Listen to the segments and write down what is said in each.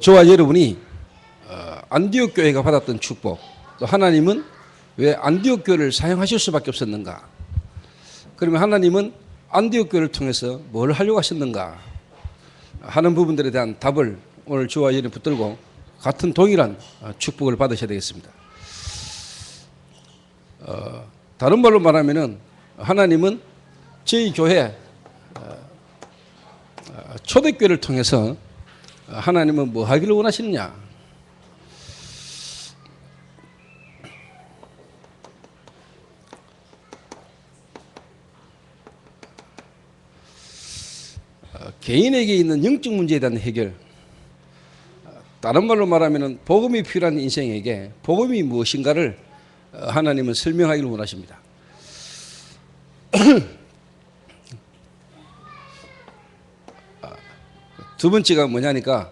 저와 여러분이 안디옥 교회가 받았던 축복, 또 하나님은 왜 안디옥 교회를 사용하실 수밖에 없었는가? 그러면 하나님은 안디옥 교회를 통해서 뭘 하려고 하셨는가 하는 부분들에 대한 답을 오늘 저와 여러분이 붙들고 같은 동일한 축복을 받으셔야 되겠습니다. 다른 말로 말하면은 하나님은 저희 교회 초대교회를 통해서 하나님은 뭐 하기를 원하시느냐? 개인에게 있는 영적 문제에 대한 해결. 다른 말로 말하면 복음이 필요한 인생에게 복음이 무엇인가를 하나님은 설명하기를 원하십니다. 두 번째가 뭐냐니까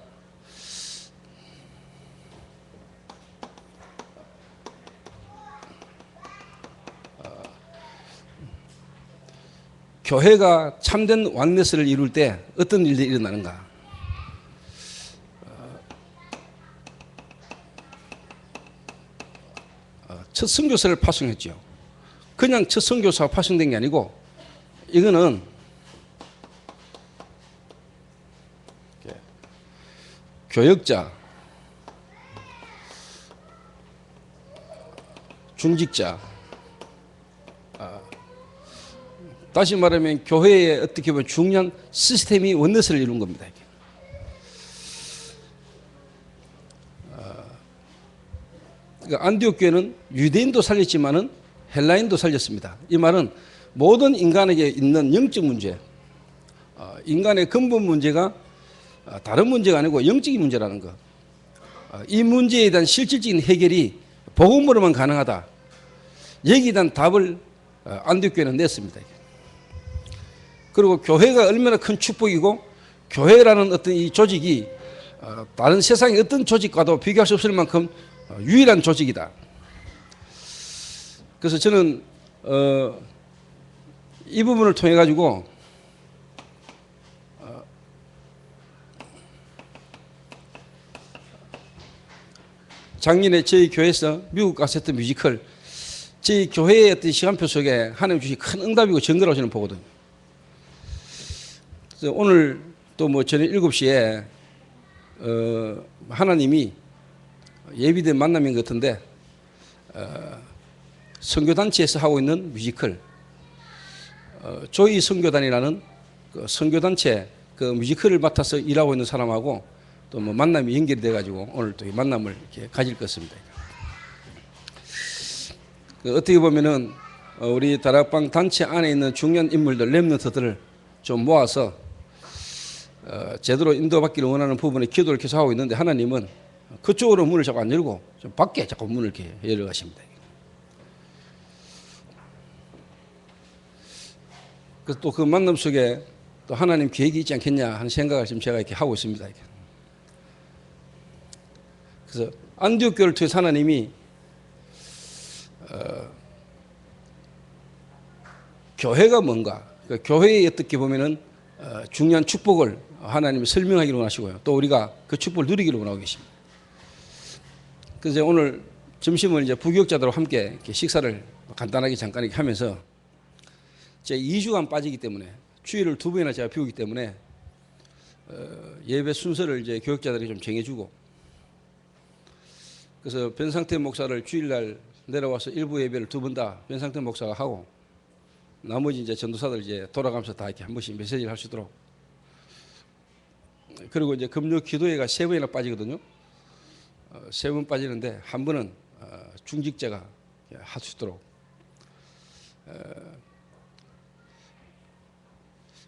교회가 참된 왕래스를 이룰 때 어떤 일들이 일어나는가? 첫 선교사를 파송했죠. 그냥 첫 선교사가 파송된 게 아니고 이거는 교역자, 중직자, 다시 말하면 교회에 어떻게 보면 중요한 시스템이 원내스를 이룬 겁니다. 그러니까 안디옥 교회는 유대인도 살렸지만은 헬라인도 살렸습니다. 이 말은 모든 인간에게 있는 영적 문제, 인간의 근본 문제가 다른 문제가 아니고 영적인 문제라는 것. 이 문제에 대한 실질적인 해결이 복음으로만 가능하다. 여기에 대한 답을 안디옥 교회는 냈습니다. 그리고 교회가 얼마나 큰 축복이고 교회라는 어떤 이 조직이 다른 세상의 어떤 조직과도 비교할 수 없을 만큼 유일한 조직이다. 그래서 저는 이 부분을 통해 가지고 작년에 저희 교회에서 미국 가서 했던 뮤지컬, 저희 교회의 어떤 시간표 속에 하나님 주신 큰 응답이고 증거라고 저는 보거든요. 그래서 오늘 또 뭐 저녁 7시에 하나님이 예비된 만남인 것 같은데 선교단체에서 하고 있는 뮤지컬, 조이 선교단이라는 그 선교단체 그 뮤지컬을 맡아서 일하고 있는 사람하고 또 뭐 만남이 연결이 돼가지고 오늘 또 이 만남을 이렇게 가질 것입니다. 어떻게 보면은 우리 다락방 단체 안에 있는 중요한 인물들, 렘넌트들을 좀 모아서 제대로 인도받기를 원하는 부분에 기도를 계속 하고 있는데 하나님은 그쪽으로 문을 자꾸 안 열고 좀 밖에 자꾸 문을 이렇게 열어가십니다. 그래서 또 그 만남 속에 또 하나님 계획이 있지 않겠냐 하는 생각을 지금 제가 이렇게 하고 있습니다. 그래서 안디옥 교회를 통해서 하나님이 교회가 뭔가, 그러니까 교회에 어떻게 보면은 중요한 축복을 하나님이 설명하기를 원하시고요. 또 우리가 그 축복을 누리기를 원하고 계십니다. 그래서 오늘 점심을 이제 부교육자들과 함께 이렇게 식사를 간단하게 잠깐 이렇게 하면서 제 2주간 빠지기 때문에 주일을 2번이나 제가 비우기 때문에 예배 순서를 이제 교육자들이 좀 정해주고, 그래서 변상태 목사를 주일날 내려와서 일부 예배를 2번 다 변상태 목사가 하고 나머지 이제 전도사들 이제 돌아가면서 다 이렇게 한 번씩 메시지를 할 수 있도록. 그리고 이제 금요 기도회가 3번이나 빠지거든요. 3번 빠지는데 한 번은 중직자가 할 수 있도록.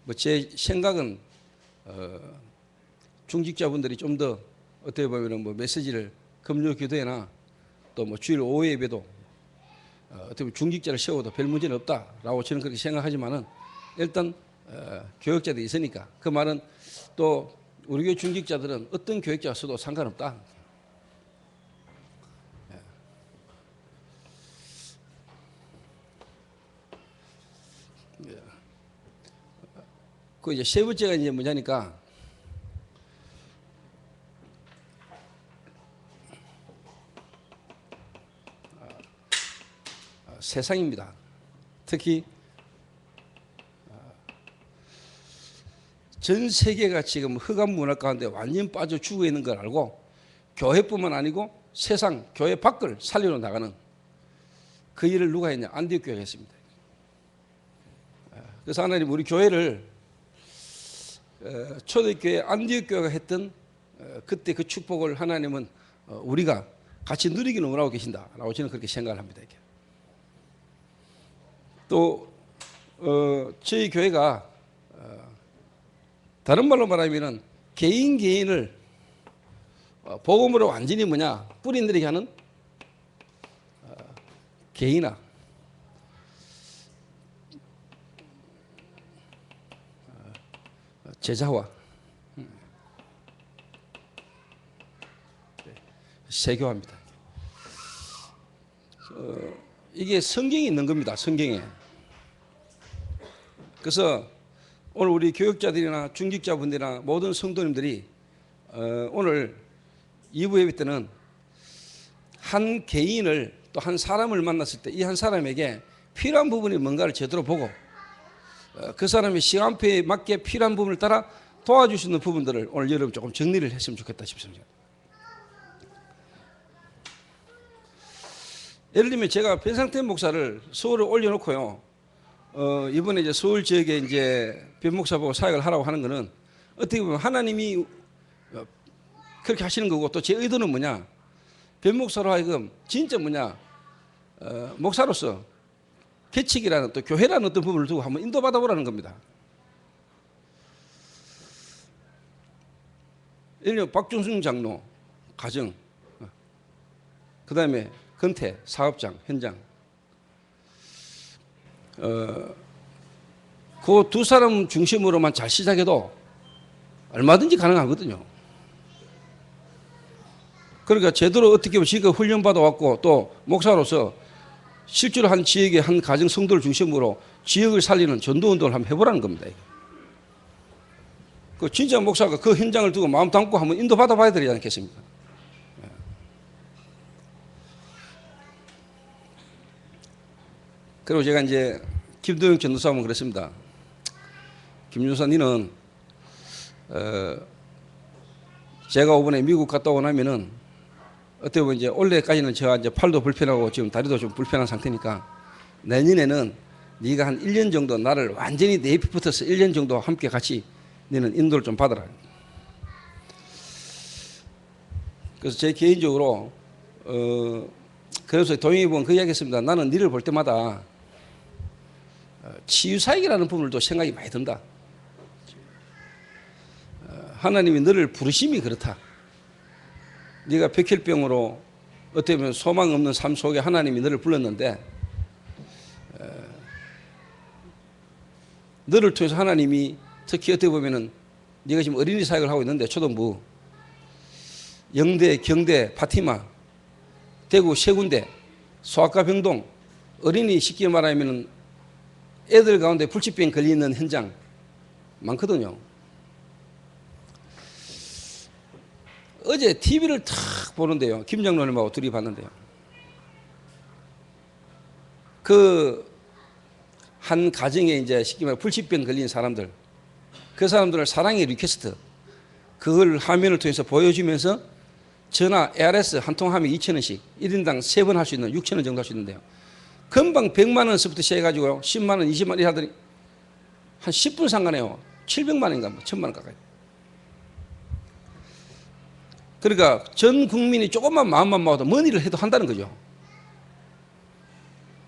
뭐 제 생각은 중직자분들이 좀 더 어떻게 보면은 뭐 메시지를 금요 기도회나 또 뭐 주일 오후 예배도 어떻게 보면 중직자를 세워도 별 문제는 없다라고 저는 그렇게 생각하지만은 일단 교역자들이 있으니까, 그 말은 또 우리 교회 중직자들은 어떤 교역자가 써도 상관없다. 그 이제 세 번째가 이제 뭐냐니까 세상입니다. 특히 전 세계가 지금 흑암 문화 가운데 완전히 빠져 죽어 있는 걸 알고 교회뿐만 아니고 세상 교회 밖을 살리러 나가는 그 일을 누가 했냐? 안디옥 교회가 했습니다. 그래서 하나님 우리 교회를 초대교회 안디옥 교회가 했던 그때 그 축복을 하나님은 우리가 같이 누리기는 원하고 계신다라고 저는 그렇게 생각을 합니다. 이렇게. 또 저희 교회가 다른 말로 말하면은 개인을 복음으로 완전히 뭐냐 뿌리내리게 하는 개인아 제자와 세교합니다. 이게 성경에 있는 겁니다. 성경에. 그래서 오늘 우리 교육자들이나 중직자분들이나 모든 성도님들이 오늘 2부 예배 때는 한 개인을 또 한 사람을 만났을 때 이 한 사람에게 필요한 부분이 뭔가를 제대로 보고 그 사람의 시간표에 맞게 필요한 부분을 따라 도와줄 수 있는 부분들을 오늘 여러분 조금 정리를 했으면 좋겠다 싶습니다. 예를 들면 제가 변상태 목사를 서울에 올려놓고요. 이번에 이제 서울 지역에 이제 변 목사 보고 사역을 하라고 하는 거는 어떻게 보면 하나님이 그렇게 하시는 거고 또 제 의도는 뭐냐? 변 목사로 하여금 진짜 뭐냐? 목사로서 개칙이라는 또 교회라는 어떤 부분을 두고 한번 인도받아 보라는 겁니다. 예를 들면 박준승 장로 가정, 그 다음에 건태 사업장 현장, 그 두 사람 중심으로만 잘 시작해도 얼마든지 가능하거든요. 그러니까 제대로 어떻게 보면 지금 훈련 받아왔고 또 목사로서 실제로 한 지역의 한 가정 성도를 중심으로 지역을 살리는 전도운동을 한번 해보라는 겁니다. 그 진짜 목사가 그 현장을 두고 마음 담고 한번 인도받아 봐야 되지 않겠습니까? 그리고 제가 이제 김도영 전도사님은 그랬습니다. 김 전도사 니는 제가 이번에 미국 갔다 오고 나면은 어떻게 보면 이제 올해까지는 제가 이제 팔도 불편하고 지금 다리도 좀 불편한 상태니까 내년에는 네가 한 1년 정도 나를 완전히 내 옆에 붙어서 1년 정도 함께 같이 너는 인도를 좀 받아라. 그래서 제 개인적으로 그래서 도영이 보면 그 이야기 했습니다. 나는 너를 볼 때마다 치유사역이라는 부분도 생각이 많이 든다. 하나님이 너를 부르심이 그렇다. 네가 백혈병으로 어떻게 보면 소망 없는 삶 속에 하나님이 너를 불렀는데 너를 통해서 하나님이 특히 어떻게 보면은 네가 지금 어린이 사역을 하고 있는데 초등부 영대, 경대, 파티마, 대구 세 군데, 소아과 병동, 어린이 쉽게 말하면은 애들 가운데 불치병 걸리는 현장 많거든요. 어제 TV를 탁 보는데요. 김 장로님하고 둘이 봤는데요. 그 한 가정에 이제 쉽게 말해 불치병 걸린 사람들, 그 사람들을 사랑의 리퀘스트 그걸 화면을 통해서 보여주면서 전화 ARS 한 통 하면 2,000원씩 1인당 3번 할 수 있는 6,000원 정도 할 수 있는데요. 금방 100만 원서부터 시작해가지고 10만 원, 20만 원 하더니 한 10분 상관해요. 700만 원인가 뭐 1,000만 원 가까이. 그러니까 전 국민이 조금만 마음만 먹어도 뭔 일을 해도 한다는 거죠.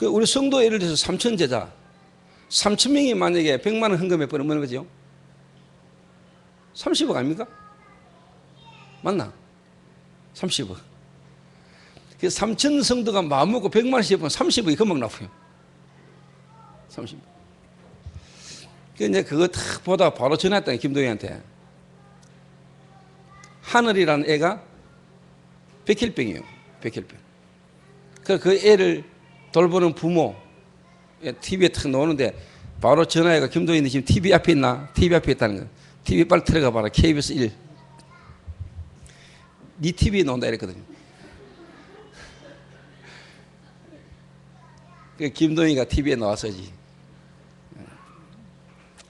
우리 성도 예를 들어서 3천 제자 3,000명이 만약에 100만 원 헌금해버리면 뭐는 거죠? 30억 아닙니까? 맞나? 30억. 그래서 3천 성도가 마음 먹고 100만 원씩 해보면 30억이 금방 나와요. 30억. 그래서 그거 딱 보다 바로 전화했다, 김도희한테. 하늘이라는 애가 백혈병이에요. 백혈병. 그 애를 돌보는 부모, TV에 탁 나오는데 바로 전화해가 김도희는 지금 TV 앞에 있나? TV 앞에 있다는 거야. TV 빨리 들어가 봐라. KBS 1. 네 TV에 나온다 이랬거든요. 그 김동희가 TV에 나와서지.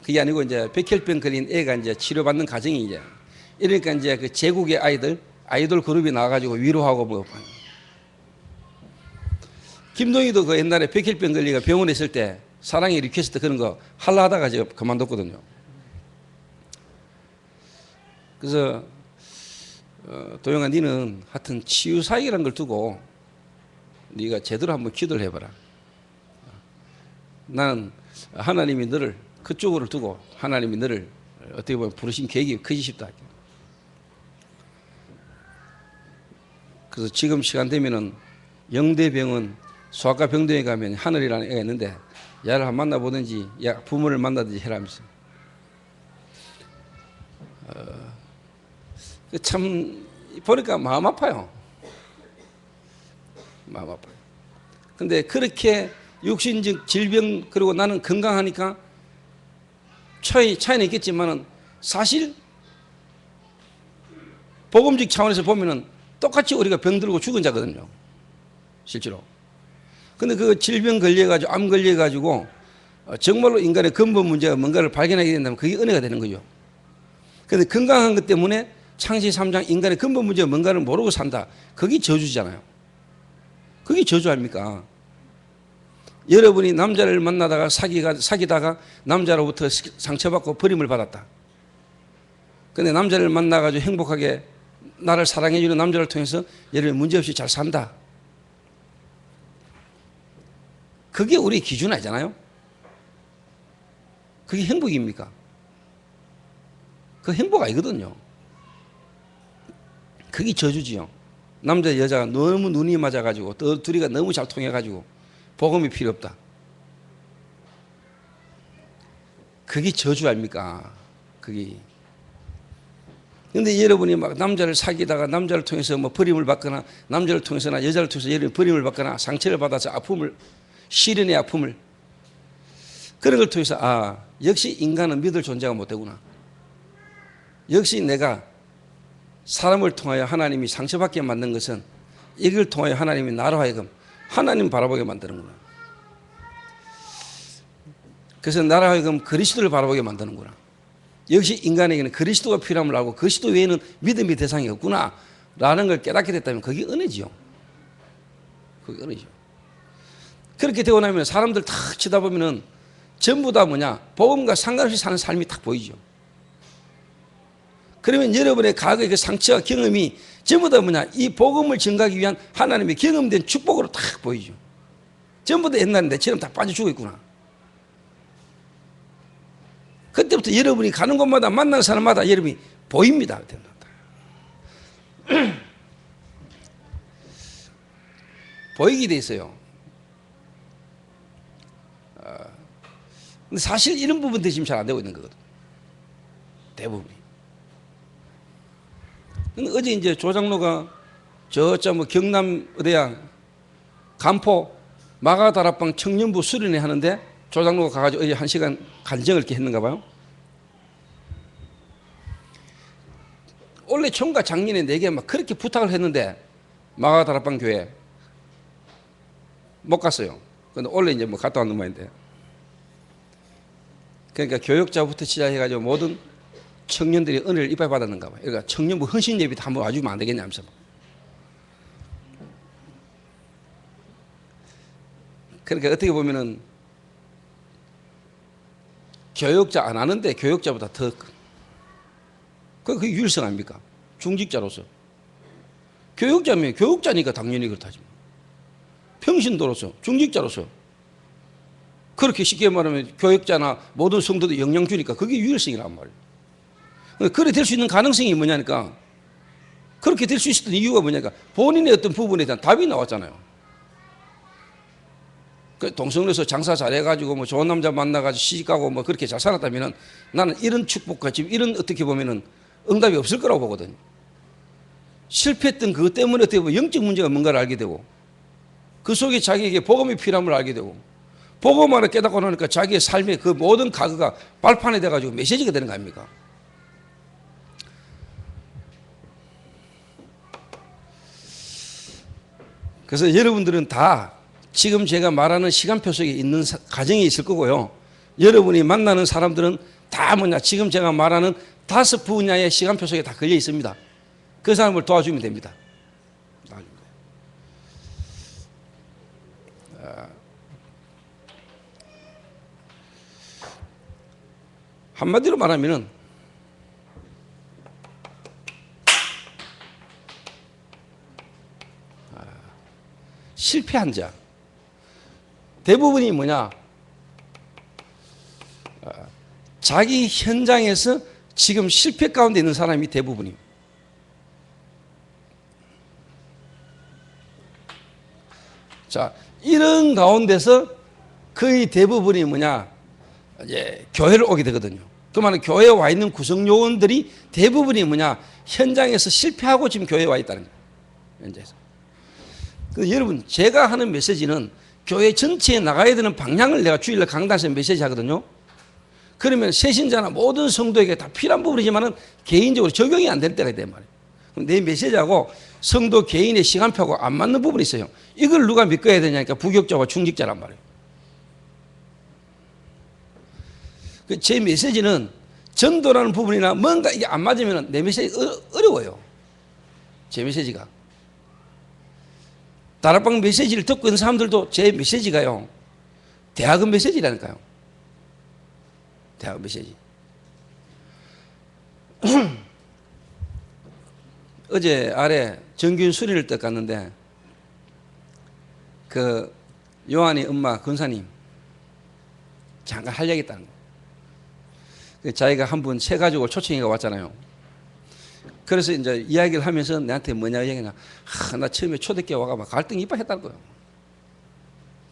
그게 아니고 이제 백혈병 걸린 애가 이제 치료받는 과정이 이제 이러니까 이제 그 제국의 아이돌 그룹이 나와가지고 위로하고 뭐. 김동희도 그 옛날에 백혈병 걸리가 병원에 있을 때 사랑의 리퀘스트 그런 거 하려 하다가 제가 그만뒀거든요. 그래서 도영아 니는 하여튼 치유사역이라는 걸 두고 네가 제대로 한번 기도를 해봐라. 나는 하나님이 너를 그쪽으로 두고 하나님이 너를 어떻게 보면 부르신 계획이 크지 싶다. 그래서 지금 시간 되면은 영대병원 소아과 병동에 가면 하늘이라는 애가 있는데 야를 한번 만나보든지 야 부모를 만나든지 해라면서. 참 보니까 마음 아파요. 마음 아파요. 근데 그렇게 육신적 질병 그리고 나는 건강하니까 차이는 있겠지만은 사실 복음적 차원에서 보면은 똑같이 우리가 병들고 죽은 자거든요. 실제로. 근데 그 질병 걸려가지고 암 걸려가지고 정말로 인간의 근본 문제가 뭔가를 발견하게 된다면 그게 은혜가 되는 거죠. 근데 건강한 것 때문에 창세기 3장 인간의 근본 문제가 뭔가를 모르고 산다. 그게 저주잖아요. 그게 저주 아닙니까? 여러분이 남자를 만나다가 사귀다가 남자로부터 상처받고 버림을 받았다. 근데 남자를 만나가지고 행복하게 나를 사랑해주는 남자를 통해서 여러분이 문제없이 잘 산다. 그게 우리 기준 아니잖아요. 그게 행복입니까? 그 행복 아니거든요. 그게 저주지요. 남자 여자가 너무 눈이 맞아가지고 둘이가 너무 잘 통해가지고 복음이 필요 없다. 그게 저주 아닙니까? 그게. 근데 여러분이 막 남자를 사귀다가 남자를 통해서 뭐 버림을 받거나 남자를 통해서나 여자를 통해서 여러분이 버림을 받거나 상처를 받아서 아픔을 시련의 아픔을 그런 걸 통해서 아 역시 인간은 믿을 존재가 못 되구나. 역시 내가 사람을 통하여 하나님이 상처받게 만든 것은 이걸 통하여 하나님이 나로 하여금 하나님 바라보게 만드는구나. 그래서 나로 하여금 그리스도를 바라보게 만드는구나. 역시 인간에게는 그리스도가 필요함을 알고 그리스도 외에는 믿음의 대상이 없구나 라는 걸 깨닫게 됐다면 그게 은혜지요. 그게 은혜죠. 그렇게 되고 나면 사람들 탁 쳐다보면은 전부 다 뭐냐 복음과 상관없이 사는 삶이 딱 보이죠. 그러면 여러분의 과거의 그 상처와 경험이 전부 다 뭐냐 이 복음을 증가하기 위한 하나님의 경험된 축복으로 딱 보이죠. 전부 다 옛날에 내처럼 다 빠져 죽어 있구나. 그때부터 여러분이 가는 곳마다 만나는 사람마다 여러분이 보입니다. 보이게 돼 있어요. 근데 사실 이런 부분들이 지금 잘 안 되고 있는 거거든. 대부분이. 근데 어제 이제 조장로가 저쪽 뭐 경남 어디야 간포 마가다락방 청년부 수련회 하는데 조장로가 가가지고 어제 1시간 간증을 이렇게 했는가 봐요. 원래 총각 작년에 내게 막 그렇게 부탁을 했는데 마가다락방 교회 못 갔어요. 근데 원래 이제 뭐 갔다 왔는 모양인데. 그러니까 교역자부터 시작해가지고 모든 청년들이 은혜를 이빨 받았는가 봐요. 그러니까 청년부 헌신 예비도 한번 와주면 안 되겠냐면서. 그러니까 어떻게 보면은 교역자 안 하는데 교역자보다 더 그게 유일성 아닙니까? 중직자로서. 교역자면 교역자니까 당연히 그렇다지. 평신도로서 중직자로서 그렇게 쉽게 말하면 교역자나 모든 성도들 영향 주니까 그게 유일성이란 말이에요. 그렇게 될 수 있는 가능성이 뭐냐니까 그렇게 될 수 있었던 이유가 뭐냐니까 본인의 어떤 부분에 대한 답이 나왔잖아요. 그 동성로에서 장사 잘해가지고 뭐 좋은 남자 만나가지고 시집가고 뭐 그렇게 잘 살았다면은 나는 이런 축복과 지금 이런 어떻게 보면은 응답이 없을 거라고 보거든요. 실패했던 그것 때문에 어떻게 보면 영적 문제가 뭔가를 알게 되고 그 속에 자기에게 복음이 필요함을 알게 되고 복음 안에 깨닫고 나니까 자기의 삶의 그 모든 과거가 발판이 돼가지고 메시지가 되는 거 아닙니까? 그래서 여러분들은 다 지금 제가 말하는 시간표 속에 있는 가정이 있을 거고요. 여러분이 만나는 사람들은 다 뭐냐, 지금 제가 말하는 5 분야의 시간표 속에 다 걸려 있습니다. 그 사람을 도와주면 됩니다. 한마디로 말하면은 실패한 자 대부분이 뭐냐, 자기 현장에서 지금 실패 가운데 있는 사람이 대부분이에요. 자, 이런 가운데서 거의 대부분이 뭐냐, 이제 교회를 오게 되거든요. 그 말은 교회에 와 있는 구성 요원들이 대부분이 뭐냐, 현장에서 실패하고 지금 교회에 와 있다는 거예요. 현장에서. 근데 여러분, 제가 하는 메시지는 교회 전체에 나가야 되는 방향을 내가 주일날 강단에서 메시지 하거든요. 그러면 새신자나 모든 성도에게 다 필요한 부분이지만은 개인적으로 적용이 안 될 때가 있단 말이에요. 그럼 내 메시지하고 성도 개인의 시간표하고 안 맞는 부분이 있어요. 이걸 누가 믿어야 되냐니까 부격자와 중직자란 말이에요. 제 메시지는 전도라는 부분이나 뭔가 이게 안 맞으면 내 메시지 어려워요. 제 메시지가. 다락방 메시지를 듣고 있는 사람들도 제 메시지가요, 대학원 메시지라니까요. 대학원 메시지. 어제 아래 정균 수리를 딱 갔는데 그 요한이 엄마 권사님 잠깐 할 얘기 있다는 거예요. 자기가 한 분 세 가족을 초청해가 왔잖아요. 그래서 이제 이야기를 하면서 내한테 뭐냐 얘기냐, 나 처음에 초대교회 와가 막 갈등이 이빨 했다는 거예요.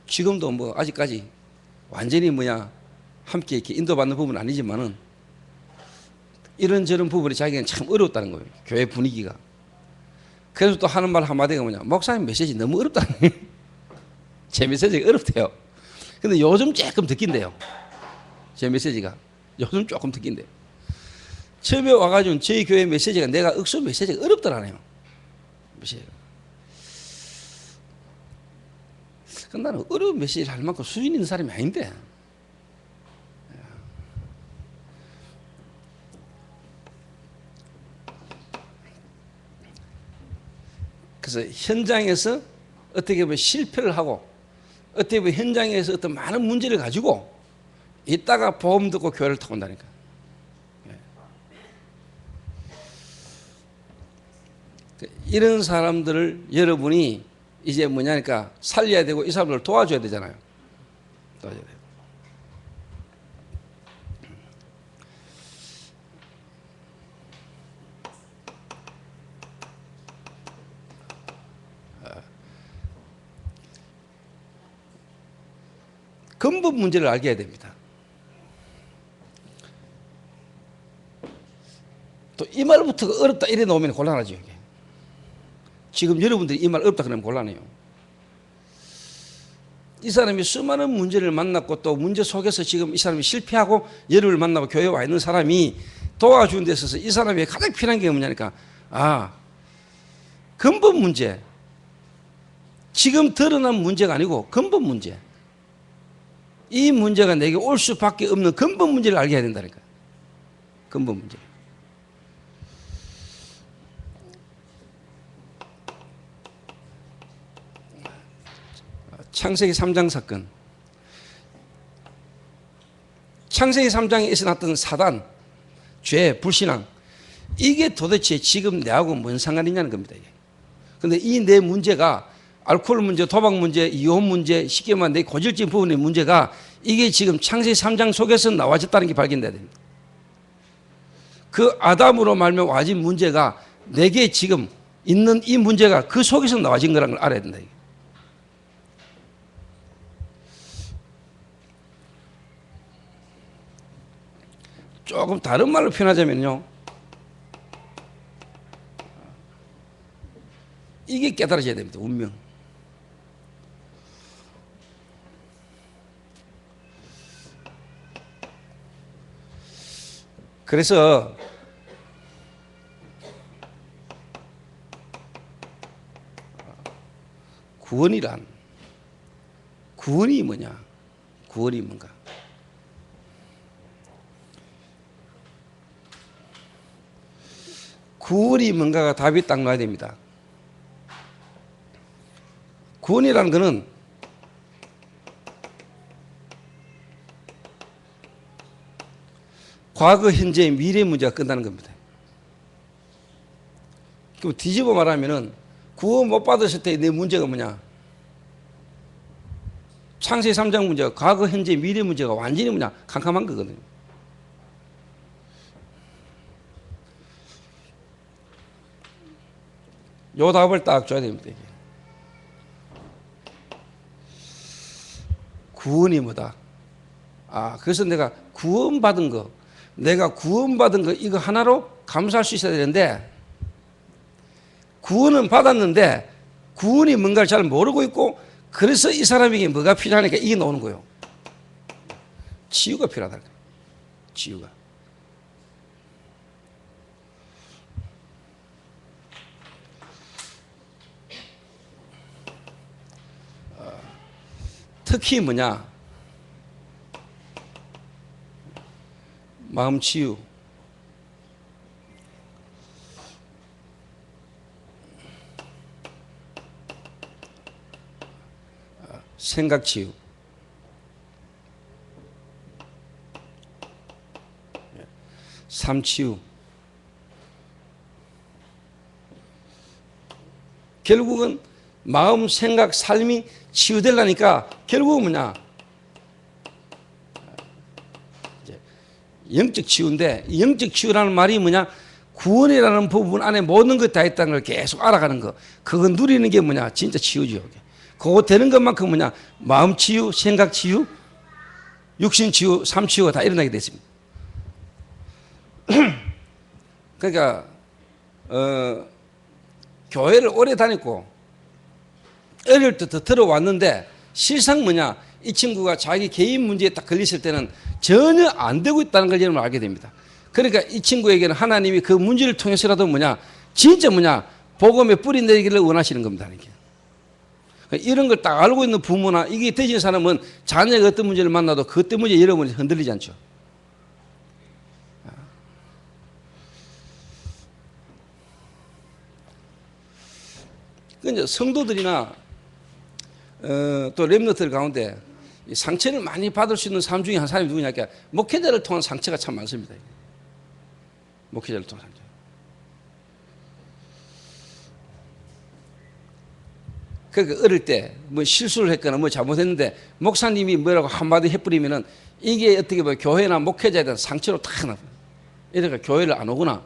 지금도 뭐 아직까지 완전히 뭐냐 함께 이렇게 인도받는 부분은 아니지만은 이런저런 부분이 자기는 참 어려웠다는 거예요. 교회 분위기가. 그래서 또 하는 말 한마디가 뭐냐, 목사님 메시지 너무 어렵다는 거예요. 제 메시지가 어렵대요. 근데 요즘 조금 듣긴대요. 제 메시지가 요즘 조금 듣긴대요. 처음에 와가지고 저희 교회 메시지가 내가 억수 메시지가 어렵더라네요. 메시지가. 나는 어려운 메시지를 할 만큼 수준 있는 사람이 아닌데. 그래서 현장에서 어떻게 보면 실패를 하고 어떻게 보면 현장에서 어떤 많은 문제를 가지고 이따가 보험 듣고 교회를 타고 온다니까. 이런 사람들을 여러분이 이제 뭐냐니까 살려야 되고 이 사람들을 도와줘야 되잖아요. 도와줘야 돼요. 근본 문제를 알게 해야 됩니다. 또 이 말부터가 어렵다 이래 놓으면 곤란하죠. 이게. 지금 여러분들이 이 말 어렵다 그러면 곤란해요. 이 사람이 수많은 문제를 만났고 또 문제 속에서 지금 이 사람이 실패하고 여러분을 만나고 교회에 와 있는 사람이 도와주는 데 있어서 이 사람이 가장 필요한 게 뭐냐니까, 근본 문제, 지금 드러난 문제가 아니고 근본 문제, 이 문제가 내게 올 수밖에 없는 근본 문제를 알게 해야 된다니까. 근본 문제. 창세기 3장 사건. 창세기 3장에 있어났던 사단, 죄, 불신앙, 이게 도대체 지금 내하고 뭔 상관이냐는 겁니다. 그런데 이 내 문제가 알코올 문제, 도박 문제, 이혼 문제, 쉽게 말하면 내 고질적인 부분의 문제가 이게 지금 창세기 3장 속에서 나와졌다는 게 발견돼야 됩니다. 그 아담으로 말미암아 와진 문제가 내게 지금 있는 이 문제가 그 속에서 나와진 거라는 걸 알아야 된다. 조금 다른 말로 표현하자면요, 이게 깨달아져야 됩니다. 운명. 그래서 구원이란 구원이 뭐냐? 구원이 뭔가? 구원이 뭔가가 답이 딱 나야 됩니다. 구원이라는 것은 과거, 현재, 미래 문제가 끝나는 겁니다. 그럼 뒤집어 말하면은 구원 못 받으실 때 내 문제가 뭐냐? 창세기 3장 문제가 과거, 현재, 미래 문제가 완전히 뭐냐? 캄캄한 거거든요. 요 답을 딱 줘야 됩니다. 구원이 뭐다? 그래서 내가 구원받은 거, 이거 하나로 감사할 수 있어야 되는데, 구원은 받았는데, 구원이 뭔가를 잘 모르고 있고, 그래서 이 사람에게 뭐가 필요하니까 이게 나오는 거예요. 치유가 필요하다. 치유가. 특히 뭐냐? 마음 치유. 생각 치유. 삶 치유. 결국은 마음, 생각, 삶이 치유되려니까 결국은 뭐냐? 영적 치유인데, 영적 치유라는 말이 뭐냐? 구원이라는 부분 안에 모든 것 다 있다는 걸 계속 알아가는 거. 그거 누리는 게 뭐냐? 진짜 치유죠. 그거 되는 것만큼 뭐냐? 마음 치유, 생각 치유, 육신 치유, 삶 치유가 다 일어나게 됐습니다. 그러니까 교회를 오래 다녔고 어릴 때부터 들어왔는데 실상 뭐냐? 이 친구가 자기 개인 문제에 딱 걸렸을 때는 전혀 안 되고 있다는 걸 여러분 알게 됩니다. 그러니까 이 친구에게는 하나님이 그 문제를 통해서라도 뭐냐? 진짜 뭐냐? 복음의 뿌리 내리기를 원하시는 겁니다. 이런 걸 딱 알고 있는 부모나 이게 되신 사람은 자녀가 어떤 문제를 만나도 그것 때문에 여러분이 흔들리지 않죠. 그러니까 성도들이나 또 렘너들 가운데 상처를 많이 받을 수 있는 사람 중에 한 사람이 누구냐? 목회자를 통한 상처가 참 많습니다. 목회자를 통한 상처. 그러니까 어릴 때 뭐 실수를 했거나 뭐 잘못했는데 목사님이 뭐라고 한마디 해버리면은 이게 어떻게 보면 교회나 목회자에 대한 상처로 탁 나. 이러니까 교회를 안 오거나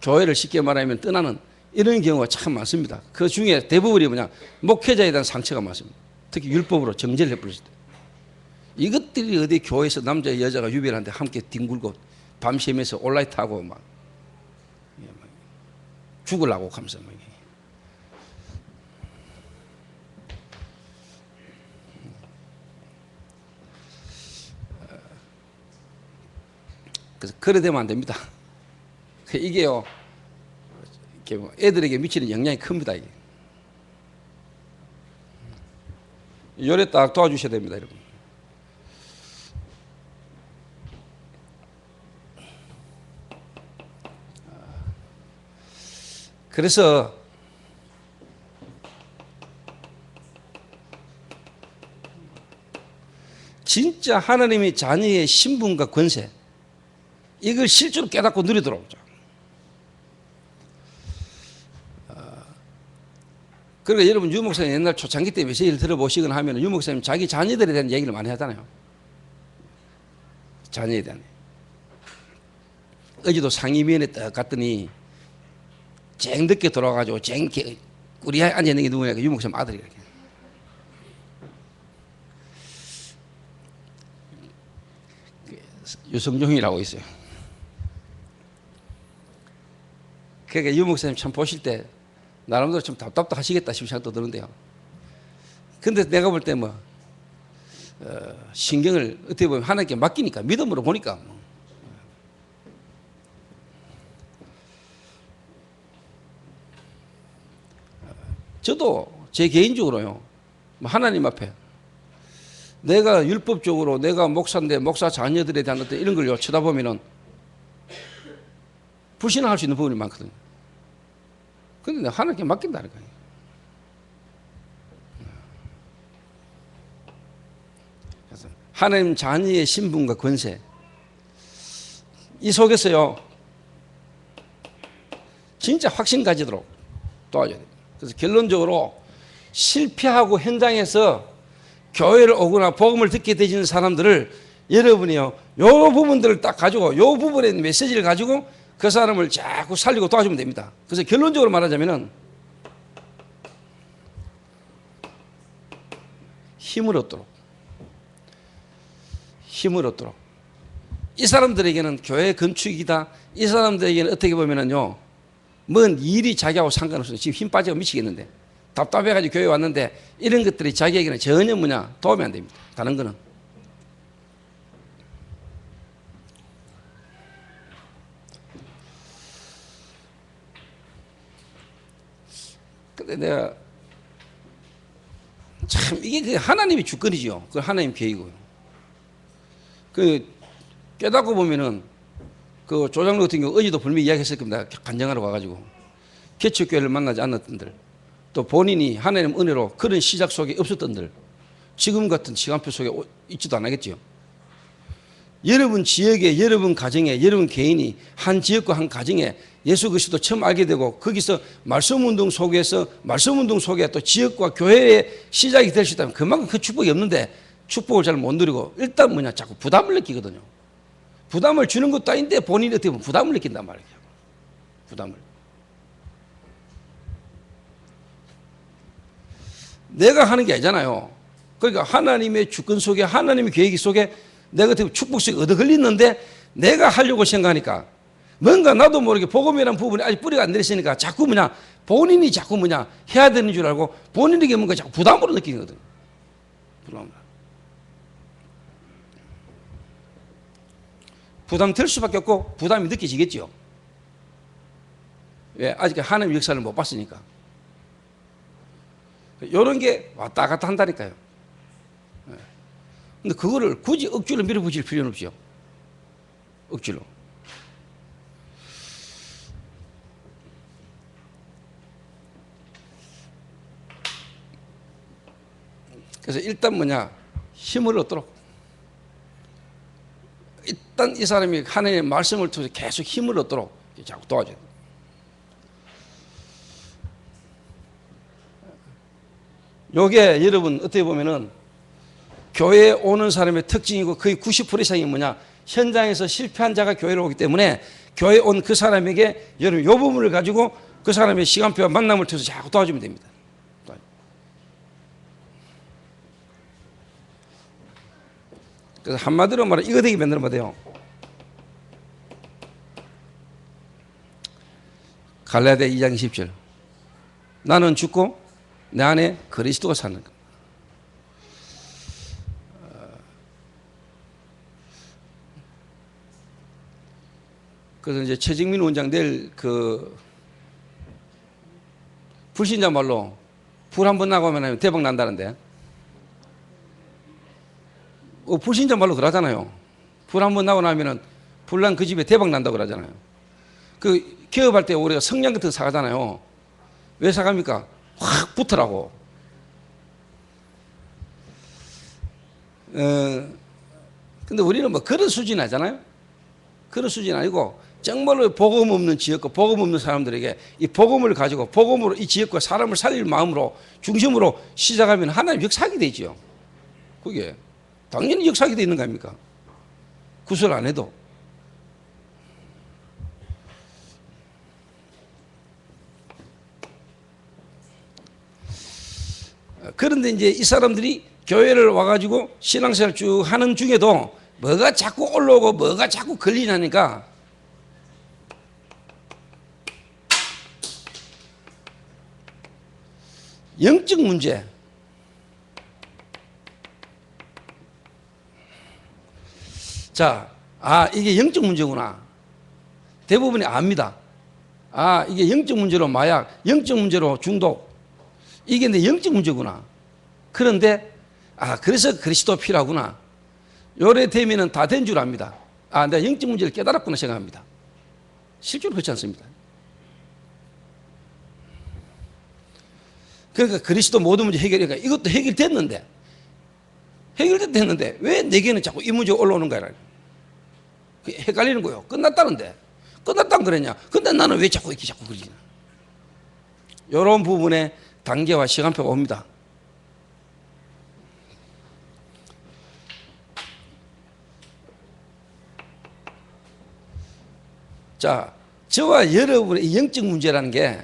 교회를 쉽게 말하면 떠나는 이런 경우가 참 많습니다. 그 중에 대부분이 뭐냐? 목회자에 대한 상처가 많습니다. 특히 율법으로 정죄를 해버렸을 때. 이것들이 어디 교회에서 남자 여자가 유별한데 함께 뒹굴고 밤새면서 온라이트 하고 막 죽으려고 하면서 막. 그래서 그래 되면 안 됩니다. 이게요, 애들에게 미치는 영향이 큽니다. 이게. 요래 딱 도와주셔야 됩니다, 여러분. 그래서 진짜 하나님의 자녀의 신분과 권세, 이걸 실제로 깨닫고 누리도록. 그러니까 여러분 유 목사님 옛날 초창기 때 메시지를 들어보시거나 하면 유 목사님 자기 자녀들에 대한 얘기를 많이 하잖아요. 자녀에 대한. 어제도 상임위원회 딱 갔더니 쨍 늦게 돌아와가지고 쨍 우리 앉아있는 게 누구냐? 유 목사님 아들이래. 유성종이라고 있어요. 그러니까 유 목사님 참 보실 때 나름대로 좀 답답도 하시겠다 싶은 생각도 드는데요. 근데 내가 볼 때 신경을 어떻게 보면 하나님께 맡기니까, 믿음으로 보니까. 저도 제 개인적으로요, 하나님 앞에 내가 율법적으로 내가 목사인데 목사 자녀들에 대한 어떤 이런 걸 쳐다보면은 불신할 수 있는 부분이 많거든요. 근데 내가 하나님께 맡긴다니까요. 그래서 하나님 자녀의 신분과 권세, 이 속에서요 진짜 확신 가지도록 도와줘야 돼요. 그래서 결론적으로 실패하고 현장에서 교회를 오거나 복음을 듣게 되시는 사람들을 여러분이요 요 부분들을 딱 가지고 요 부분의 메시지를 가지고 그 사람을 자꾸 살리고 도와주면 됩니다. 그래서 결론적으로 말하자면은 힘을 얻도록 이 사람들에게는 교회 건축이다. 이 사람들에게는 어떻게 보면은요 뭔 일이 자기하고 상관없어요. 지금 힘 빠지고 미치겠는데 답답해가지고 교회 왔는데 이런 것들이 자기에게는 전혀 도움이 안 됩니다. 다른 거는. 근데 내가 참 이게 그 하나님의 주권이죠. 그 하나님 계획이고요. 그 깨닫고 보면은 그 조장로 같은 경우 어제도 분명히 이야기했을 겁니다. 간증하러 와가지고 개척교회를 만나지 않았던들, 또 본인이 하나님 은혜로 그런 시작 속에 없었던들 지금 같은 시간표 속에 있지도 않았겠죠. 여러분 지역에, 여러분 가정에, 여러분 개인이 한 지역과 한 가정에 예수 그리스도 처음 알게 되고 거기서 말씀운동 속에서 말씀운동 속에 또 지역과 교회의 시작이 될 수 있다면 그만큼 그 축복이 없는데 축복을 잘 못 누리고 일단 자꾸 부담을 느끼거든요. 부담을 주는 것도 아닌데 본인이 어떻게 보면 부담을 느낀단 말이에요. 부담을. 내가 하는 게 아니잖아요. 그러니까 하나님의 주권 속에 하나님의 계획 속에 내가 어떻게 축복 속에 얻어 걸리는데 내가 하려고 생각하니까 뭔가 나도 모르게 복음이라는 부분이 아직 뿌리가 안 내렸으니까 자꾸 본인이 자꾸 해야 되는 줄 알고 본인에게 뭔가 자꾸 부담으로 느끼거든요. 부담 될 수밖에 없고 부담이 느껴지겠죠. 왜? 아직 하나님의 역사를 못 봤으니까. 이런 게 왔다 갔다 한다니까요. 근데 그거를 굳이 억지로 밀어붙일 필요는 없죠. 억지로. 그래서 일단 힘을 얻도록. 일단 이 사람이 하나님의 말씀을 통해서 계속 힘을 얻도록 자꾸 도와줘야 돼요. 요게 여러분 어떻게 보면은 교회에 오는 사람의 특징이고 거의 90% 이상이 현장에서 실패한 자가 교회로 오기 때문에 교회에 온 그 사람에게 여러분 요 부분을 가지고 그 사람의 시간표와 만남을 통해서 자꾸 도와주면 됩니다. 그래서 한마디로 말하면 이거 되게 만들면 돼요. 갈라디아 2장 20절. 나는 죽고 내 안에 그리스도가 사는 것. 그래서 이제 최정민 원장 내일 불신자 말로 불 한 번 나가면 대박 난다는데. 불신자 말로 그러잖아요. 불 한 번 나고 나면은 불난 그 집에 대박 난다고 그러잖아요. 개업할 때 우리가 성냥 같은 거 사가잖아요. 왜 사갑니까? 확 붙으라고. 근데 우리는 그런 수준 아니잖아요. 그런 수준 아니고 정말로 복음 없는 지역과 복음 없는 사람들에게 이 복음을 가지고 복음으로 이 지역과 사람을 살릴 마음으로 중심으로 시작하면 하나님 역사하게 되죠. 그게 당연히 역사하게 되는 거 아닙니까? 구설 안 해도. 그런데 이제 이 사람들이 교회를 와가지고 신앙생활 쭉 하는 중에도 뭐가 자꾸 올라오고 뭐가 자꾸 걸리냐니까 영적 문제. 자, 이게 영적 문제구나. 대부분이 압니다. 이게 영적 문제로 마약, 영적 문제로 중독. 이게 내 영적 문제구나. 그런데 아, 그래서 그리스도 필요하구나. 요래 되면은 다 된 줄 압니다. 아, 내가 영적 문제를 깨달았구나 생각합니다. 실제로 그렇지 않습니다. 그러니까 그리스도 모든 문제 해결이니까 이것도 해결됐는데 왜 내게는 자꾸 이 문제가 올라오는 거야? 헷갈리는 거예요. 끝났다는데. 끝났다는 그랬냐? 근데 나는 왜 자꾸 그러지? 이런 부분에 단계와 시간표가 옵니다. 자, 저와 여러분의 영적 문제라는 게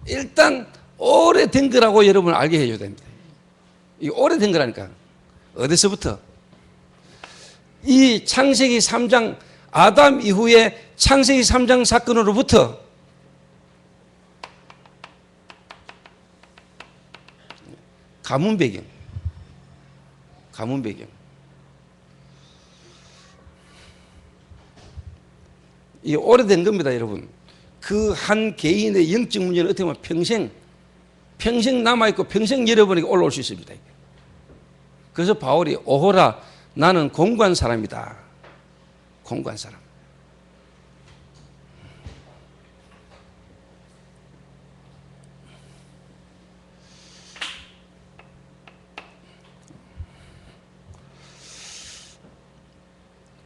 일단 오래된 거라고 여러분 알게 해줘야 됩니다. 이 오래된 거라니까. 어디서부터? 이 창세기 3장 아담 이후에 창세기 3장 사건으로부터 가문 배경. 이게 오래된 겁니다, 여러분. 그 한 개인의 영적 문제는 어떻게 보면 평생 남아있고 평생 여러분에게 올라올 수 있습니다. 그래서 바울이 오호라 나는 공고한 사람이다. 공고한 사람.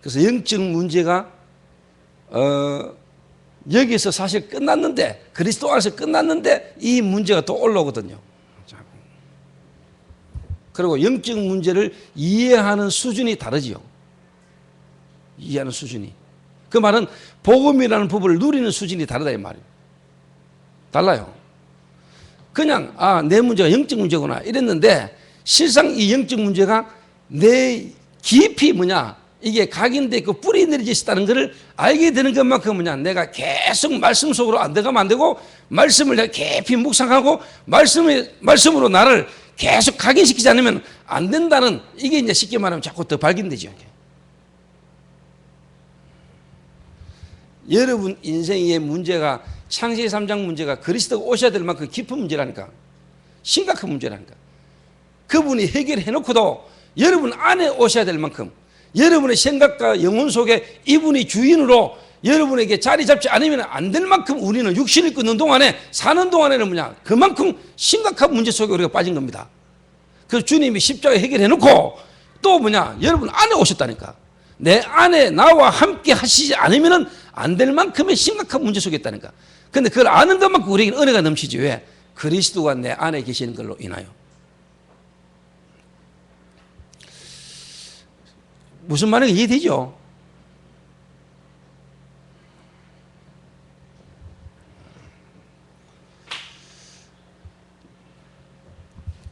그래서 영적 문제가 여기서 사실 끝났는데 그리스도 안에서 끝났는데 이 문제가 또 올라오거든요. 그리고 영적 문제를 이해하는 수준이 다르지요. 이해하는 수준이. 그 말은 복음이라는 법을 누리는 수준이 다르다 이 말이에요. 달라요. 그냥 내 문제가 영적 문제구나 이랬는데 실상 이 영적 문제가 내 깊이 이게 각인돼 있고 뿌리 내려져 있다는 것을 알게 되는 것만큼 내가 계속 말씀 속으로 안 들어가면 안 되고 말씀을 내가 깊이 묵상하고 말씀으로 나를 계속 각인시키지 않으면 안 된다는 이게 이제 쉽게 말하면 자꾸 더 발견되죠. 여러분 인생의 문제가 창세기 3장 문제가 그리스도가 오셔야 될 만큼 깊은 문제라니까. 심각한 문제라니까. 그분이 해결해 놓고도 여러분 안에 오셔야 될 만큼 여러분의 생각과 영혼 속에 이분이 주인으로 여러분에게 자리 잡지 않으면 안 될 만큼 우리는 육신을 끊는 동안에 사는 동안에는 그만큼 심각한 문제 속에 우리가 빠진 겁니다. 그래서 주님이 십자가에 해결해 놓고 또 여러분 안에 오셨다니까. 내 안에 나와 함께 하시지 않으면 안 될 만큼의 심각한 문제 속에 있다니까. 근데 그걸 아는 것만큼 우리에게 은혜가 넘치지. 왜? 그리스도가 내 안에 계시는 걸로 인하여. 무슨 말인지 이해되죠?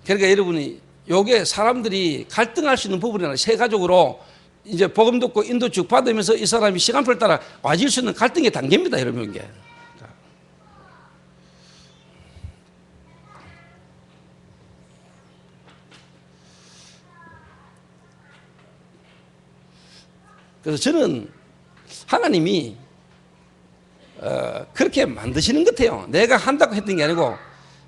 그러니까 여러분이 요게 사람들이 갈등할 수 있는 부분이나 세 가족으로 이제 복음 듣고 인도 쭉 받으면서 이 사람이 시간표를 따라 와질 수 있는 갈등의 단계입니다, 여러분. 이게. 그래서 저는 하나님이 그렇게 만드시는 것 같아요. 내가 한다고 했던 게 아니고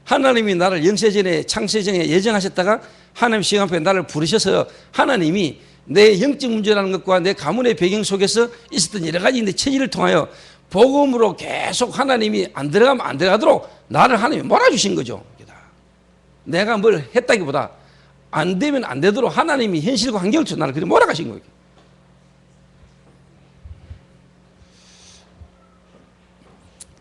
하나님이 나를 영세전에 창세전에 예정하셨다가 하나님 시간표에 나를 부르셔서 하나님이 내 영적 문제라는 것과 내 가문의 배경 속에서 있었던 여러 가지 체질을 통하여 복음으로 계속 하나님이 안 들어가면 안 들어가도록 나를 하나님이 몰아주신 거죠. 내가 뭘 했다기보다 안 되면 안 되도록 하나님이 현실과 환경을 쳐 나를 그렇게 몰아가신 거예요.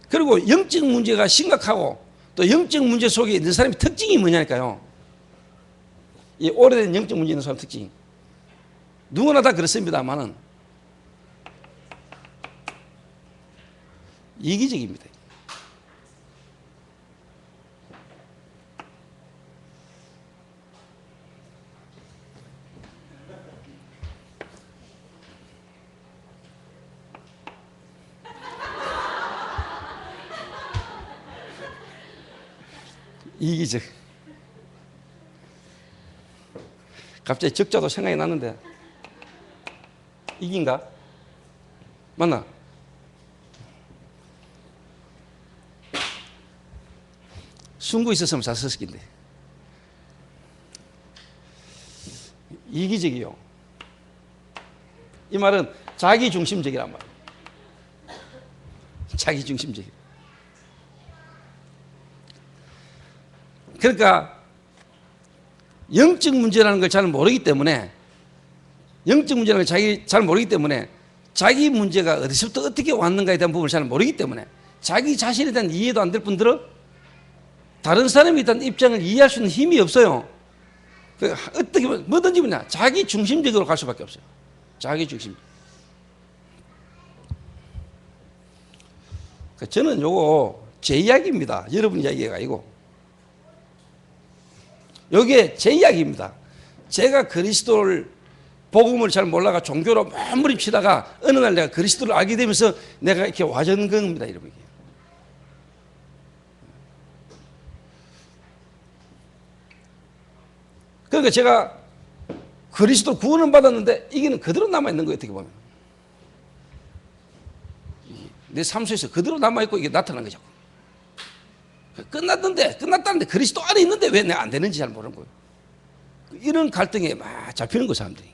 그리고 영적 문제가 심각하고 또 영적 문제 속에 있는 사람의 특징이 뭐냐니까요. 이 오래된 영적 문제 있는 사람 특징. 누구나 다 그렇습니다만은 이기적입니다. 이기적. 갑자기 적자도 생각이 났는데 이긴가? 맞나? 순구 있었으면 잘 썼을 텐데. 이기적이요. 이 말은 자기중심적이란 말이에요. 자기중심적. 그러니까 영적 문제라는 걸 잘 모르기 때문에, 영적 문제라는 걸 잘 모르기 때문에 자기 문제가 어디서부터 어떻게 왔는가에 대한 부분을 잘 모르기 때문에 자기 자신에 대한 이해도 안 될 뿐더러 다른 사람에 대한 입장을 이해할 수 있는 힘이 없어요. 어떻게 보면 뭐든지 뭐냐 자기 중심적으로 갈 수밖에 없어요. 자기 중심. 저는 요거 제 이야기입니다. 여러분 이야기가 아니고 요게 제 이야기입니다. 제가 그리스도를 복음을 잘 몰라가 종교로 몸부림치다가 어느 날 내가 그리스도를 알게 되면서 내가 이렇게 와전 겁니다. 여러분. 그러니까 제가 그리스도 구원을 받았는데 이게는 그대로 남아있는 거예요. 어떻게 보면 내 삶 속에서 그대로 남아있고 이게 나타난 거죠. 끝났다는데 그리스도 안에 있는데 왜 내가 안 되는지 잘 모르는 거예요. 이런 갈등에 막 잡히는 거예요. 사람들이.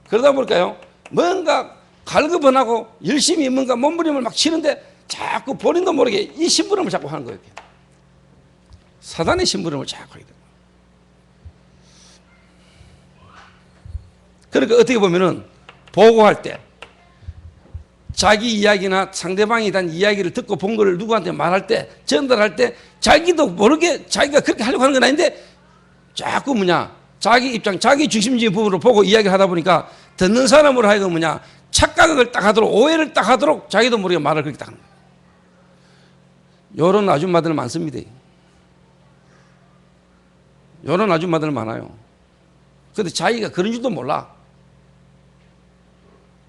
그러다 보니까요 뭔가 갈급은하고 열심히 뭔가 몸부림을 막 치는데 자꾸 본인도 모르게 이 심부름을 자꾸 하는 거예요. 사단의 심부름을 자꾸 하게 돼요. 그러니까 어떻게 보면은 보고할 때 자기 이야기나 상대방에 대한 이야기를 듣고 본 거를 누구한테 말할 때 전달할 때 자기도 모르게 자기가 그렇게 하려고 하는 건 아닌데 자꾸 자기 입장 자기 중심적인 부분으로 보고 이야기를 하다 보니까 듣는 사람으로 하여금 착각을 딱 하도록 오해를 딱 하도록 자기도 모르게 말을 그렇게 딱 하는 거예요. 이런 아줌마들 많습니다. 이런 아줌마들 많아요. 그런데 자기가 그런 줄도 몰라.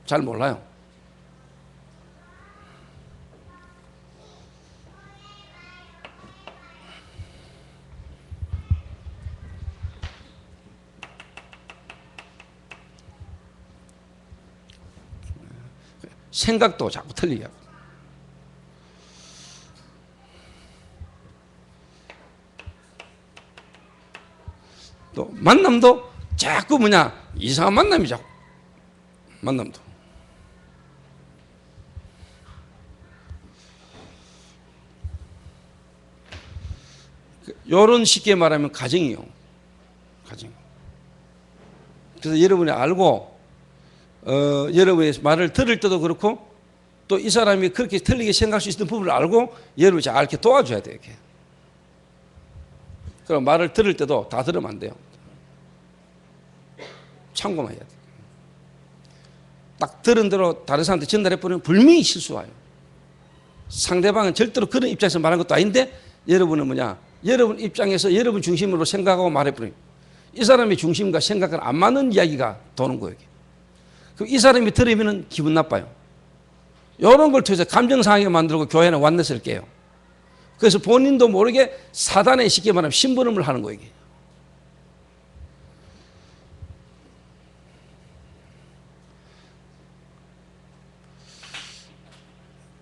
잘 몰라요. 생각도 자꾸 틀리게 하고. 또 만남도 자꾸 이상한 만남이 자꾸 만남도. 요런 쉽게 말하면 가정이요. 가정. 그래서 여러분이 알고 여러분의 말을 들을 때도 그렇고 또 이 사람이 그렇게 틀리게 생각할 수 있는 부분을 알고 여러분이 잘 이렇게 도와줘야 돼요. 이렇게. 그럼 말을 들을 때도 다 들으면 안 돼요. 참고만 해야 돼요. 딱 들은 대로 다른 사람한테 전달해버리면 분명히 실수와요. 상대방은 절대로 그런 입장에서 말한 것도 아닌데 여러분은 여러분 입장에서 여러분 중심으로 생각하고 말해버려요. 이 사람의 중심과 생각은 안 맞는 이야기가 도는 거예요. 그럼 이 사람이 들으면 기분 나빠요. 이런 걸 통해서 감정 상하게 만들고 교회는 완넷을 깨요. 그래서 본인도 모르게 사단에 쉽게 말하면 심부름을 하는 거예요.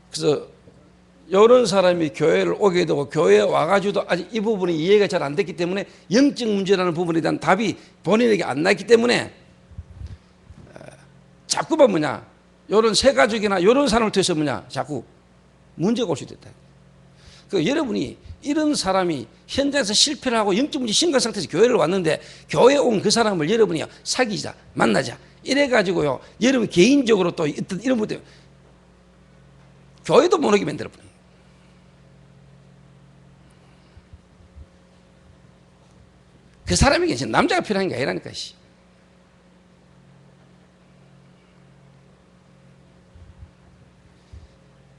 그래서 이런 사람이 교회를 오게 되고 교회에 와가지고도 아직 이 부분이 이해가 잘 안 됐기 때문에 영적 문제라는 부분에 대한 답이 본인에게 안 나있기 때문에 자꾸만 이런 새 가족이나 이런 사람을 통해서 자꾸 문제가 올 수 있다. 그 여러분이 이런 사람이 현장에서 실패를 하고 영적 문제 심각한 상태에서 교회를 왔는데 교회에 온 그 사람을 여러분이 사귀자 만나자 이래가지고요 여러분 개인적으로 또 이런 분들 교회도 못 오게 만들어버려요. 그 사람에게 지금 남자가 필요한 게 아니라니까.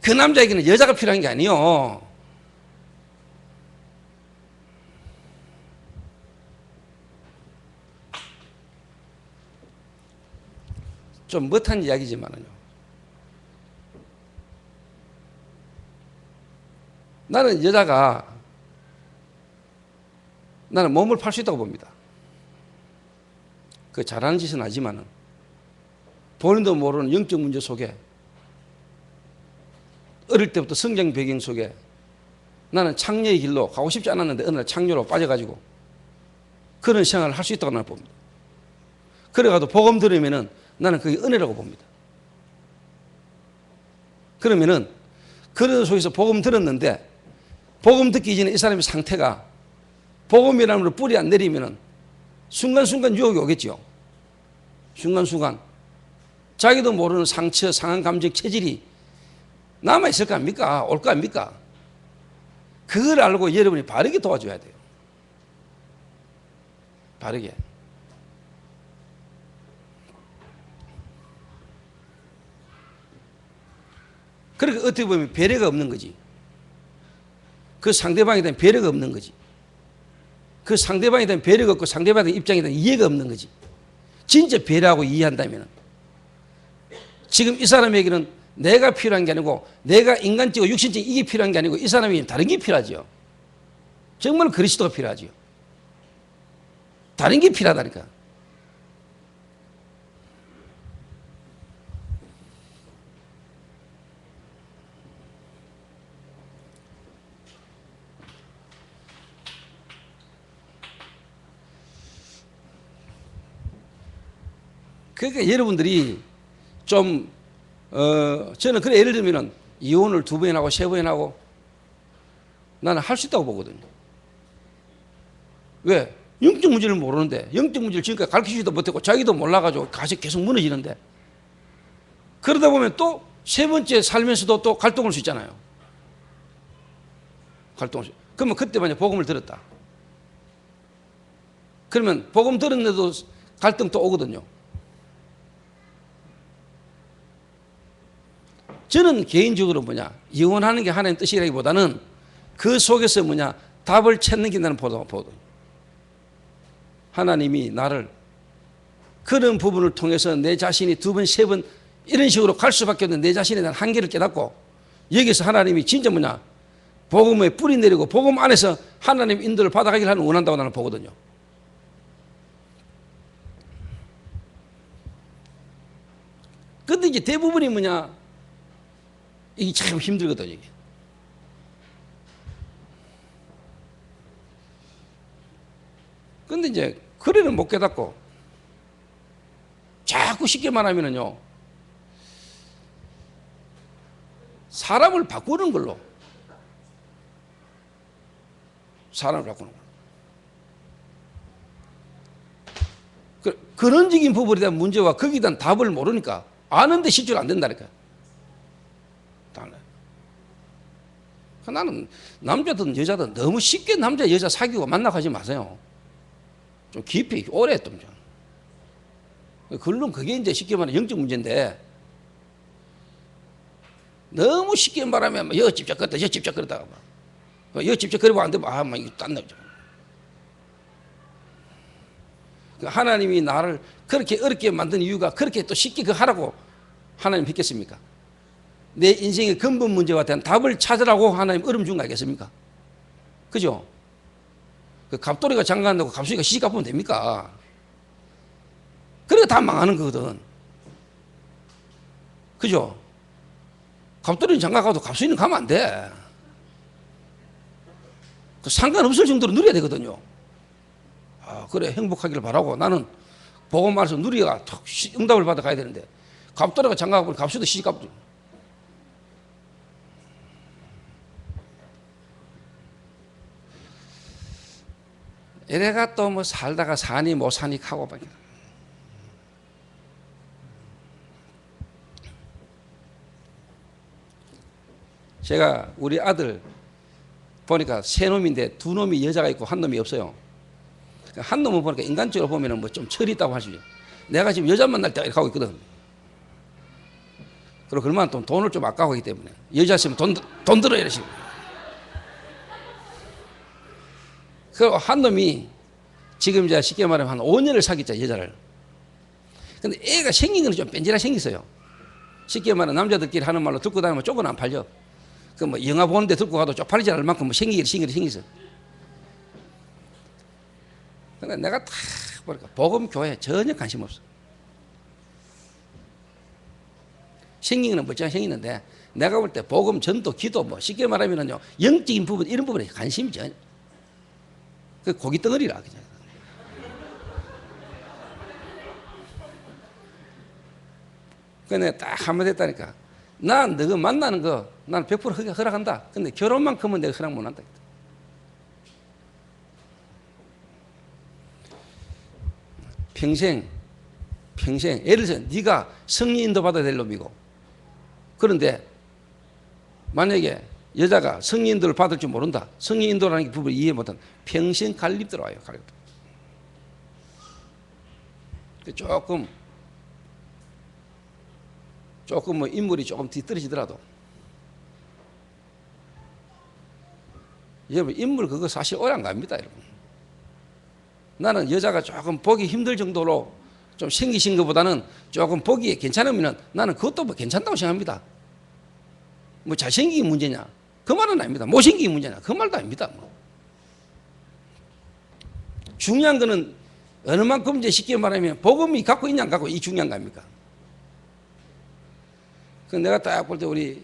그 남자에게는 여자가 필요한 게 아니요. 좀 못한 이야기지만은요. 나는 몸을 팔 수 있다고 봅니다. 그 잘하는 짓은 아니지만은 본인도 모르는 영적 문제 속에 어릴 때부터 성장 배경 속에 나는 창녀의 길로 가고 싶지 않았는데 어느 날 창녀로 빠져가지고 그런 생활을 할 수 있다고 나는 봅니다. 그래가지고 복음 들으면은 나는 그게 은혜라고 봅니다. 그러면은 그런 속에서 복음 들었는데 복음 듣기 전에 이 사람의 상태가 복음이라는 걸 뿌리 안 내리면은 순간순간 유혹이 오겠죠. 순간순간 자기도 모르는 상처, 상한 감정, 체질이 남아있을 거 아닙니까? 올 거 아닙니까? 그걸 알고 여러분이 바르게 도와줘야 돼요. 바르게. 그러니까 어떻게 보면 배려가 없는 거지. 그 상대방에 대한 배려가 없는 거지. 그 상대방에 대한 배려가 없고 상대방에 대한 입장에 대한 이해가 없는 거지. 진짜 배려하고 이해한다면 지금 이 사람에게는 내가 필요한 게 아니고 내가 인간적이고 육신적인 이게 필요한 게 아니고 이 사람에게는 다른 게 필요하죠. 정말 그리스도가 필요하죠. 다른 게 필요하다니까. 그러니까 여러분들이 좀 저는 그래 예를 들면은 이혼을 2번 하고 3번 하고 나는 할 수 있다고 보거든요. 왜? 영적 문제를 모르는데 영적 문제를 지금까지 가르치지도 못했고 자기도 몰라가지고 가서 계속 무너지는데 그러다 보면 또 3번째 살면서도 또 갈등할 수 있잖아요. 갈등할 수. 그러면 그때 만약 복음을 들었다. 그러면 복음 들었는데도 갈등 또 오거든요. 저는 개인적으로 이혼하는 게 하나님 뜻이라기보다는 그 속에서 답을 찾는 게 나는 보거든요. 하나님이 나를 그런 부분을 통해서 내 자신이 2번, 3번 이런 식으로 갈 수밖에 없는 내 자신에 대한 한계를 깨닫고 여기서 하나님이 진짜 복음에 뿌리 내리고 복음 안에서 하나님 인도를 받아가기를 하는 원한다고 나는 보거든요. 근데 이제 대부분이 이게 참 힘들거든요, 이게. 근데 이제, 그래는 못 깨닫고, 자꾸 쉽게 말하면은요, 사람을 바꾸는 걸로. 사람을 바꾸는 걸로. 근원적인 부분에 대한 문제와 거기에 대한 답을 모르니까, 아는데 실제로 안 된다니까. 나는 남자든 여자든 너무 쉽게 남자 여자 사귀고 만나가지 마세요. 좀 깊이 오래 좀. 물론 그게 이제 쉽게 말하면 영적 문제인데 너무 쉽게 말하면 여 집착거렸다 여 집착거렸다가 여 집착거리고 안 되면 이거 딴 놈이죠. 하나님이 나를 그렇게 어렵게 만든 이유가 그렇게 또 쉽게 그 하라고 하나님 믿겠습니까? 내 인생의 근본 문제와 대한 답을 찾으라고 하나님 어려움 준 거 아니겠습니까? 그죠? 그 갑돌이가 장가간다고 갑순이가 시집 가보면 됩니까? 그러니까 다 망하는 거거든. 그죠? 갑돌이는 장가가도 갑순이는 가면 안 돼. 그 상관없을 정도로 누려야 되거든요. 그래 행복하기를 바라고 나는 복음 안에서 누리가 응답을 받아 가야 되는데 갑돌이가 장가가보면 갑순이도 시집 가보면 이래가 또 살다가 사니 못 사니 하고 제가 우리 아들 보니까 3놈인데 2놈이 여자가 있고 1놈이 없어요. 한 놈은 보니까 인간적으로 보면은 좀 철이 있다고 할 수 있어요. 내가 지금 여자 만날 때가 이렇게 하고 있거든. 그리고 그러면 또 돈을 좀 아까워하기 때문에 여자 있으면 돈 들어 이러시. 그리고 한 놈이 지금 이제 쉽게 말하면 한 5년을 사귀자 여자를. 근데 애가 생긴 건 좀 뺀질하게 생겼어요. 쉽게 말하면 남자들끼리 하는 말로 듣고 다니면 쪽은 안 팔려. 영화 보는데 듣고 가도 쪽팔리지 않을 만큼 생기서. 근데 내가 다 보니까 복음 교회 전혀 관심 없어. 생긴 거는 멀쩡하게 생기는데 내가 볼 때 복음, 전도, 기도 뭐 쉽게 말하면은요 영적인 부분 이런 부분에 관심이 전혀 그 고기 덩어리라 그죠. 근데 딱 한마디 했다니까. 난 너가 만나는 거 나는 100% 허락한다. 근데 결혼만큼은 내가 허락 못 한다. 평생 예를 들어 네가 성령 인도 받아야 될 놈이고 그런데 만약에 여자가 성령 인도를 받을 줄 모른다. 성령 인도라는 게 부분을 이해 못한 평생 갈립 들어와요. 갈립. 조금 뭐 인물이 조금 뒤떨어지더라도 여러분 인물 그거 사실 오래 안 갑니다. 여러분. 나는 여자가 조금 보기 힘들 정도로 좀 생기신 것보다는 조금 보기에 괜찮으면 나는 그것도 뭐 괜찮다고 생각합니다. 뭐 잘생긴 문제냐 그 말은 아닙니다. 못생긴 문제냐 그 말도 아닙니다. 뭐. 중요한 거는 어느 만큼 이제 쉽게 말하면 복음이 갖고 있냐 안 갖고 이 중요한 거 아닙니까? 그 내가 딱 볼 때 우리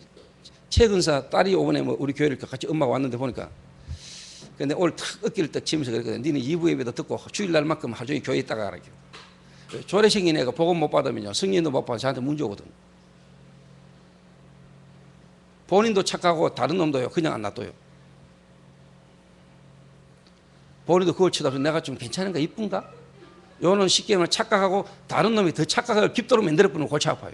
최근사 딸이 오번에 뭐 우리 교회를 같이 엄마가 왔는데 보니까 근데 오늘 탁 어깨를 딱 치면서 그랬거든. 니는 2부 예배도 듣고 주일날만큼 하루 종일 교회에 있다가 가라. 조례 생긴 애가 복음 못 받으면요 성령도 못 받아 저한테 문제 오거든. 본인도 착하고 다른 놈도요 그냥 안 놔둬요. 본인도 그걸 쳐다보서 내가 좀 괜찮은가 이쁜가? 요는 쉽게 말하면 착각하고 다른 놈이 더 착각을 깊도록 만들어버리면 골치 아파요.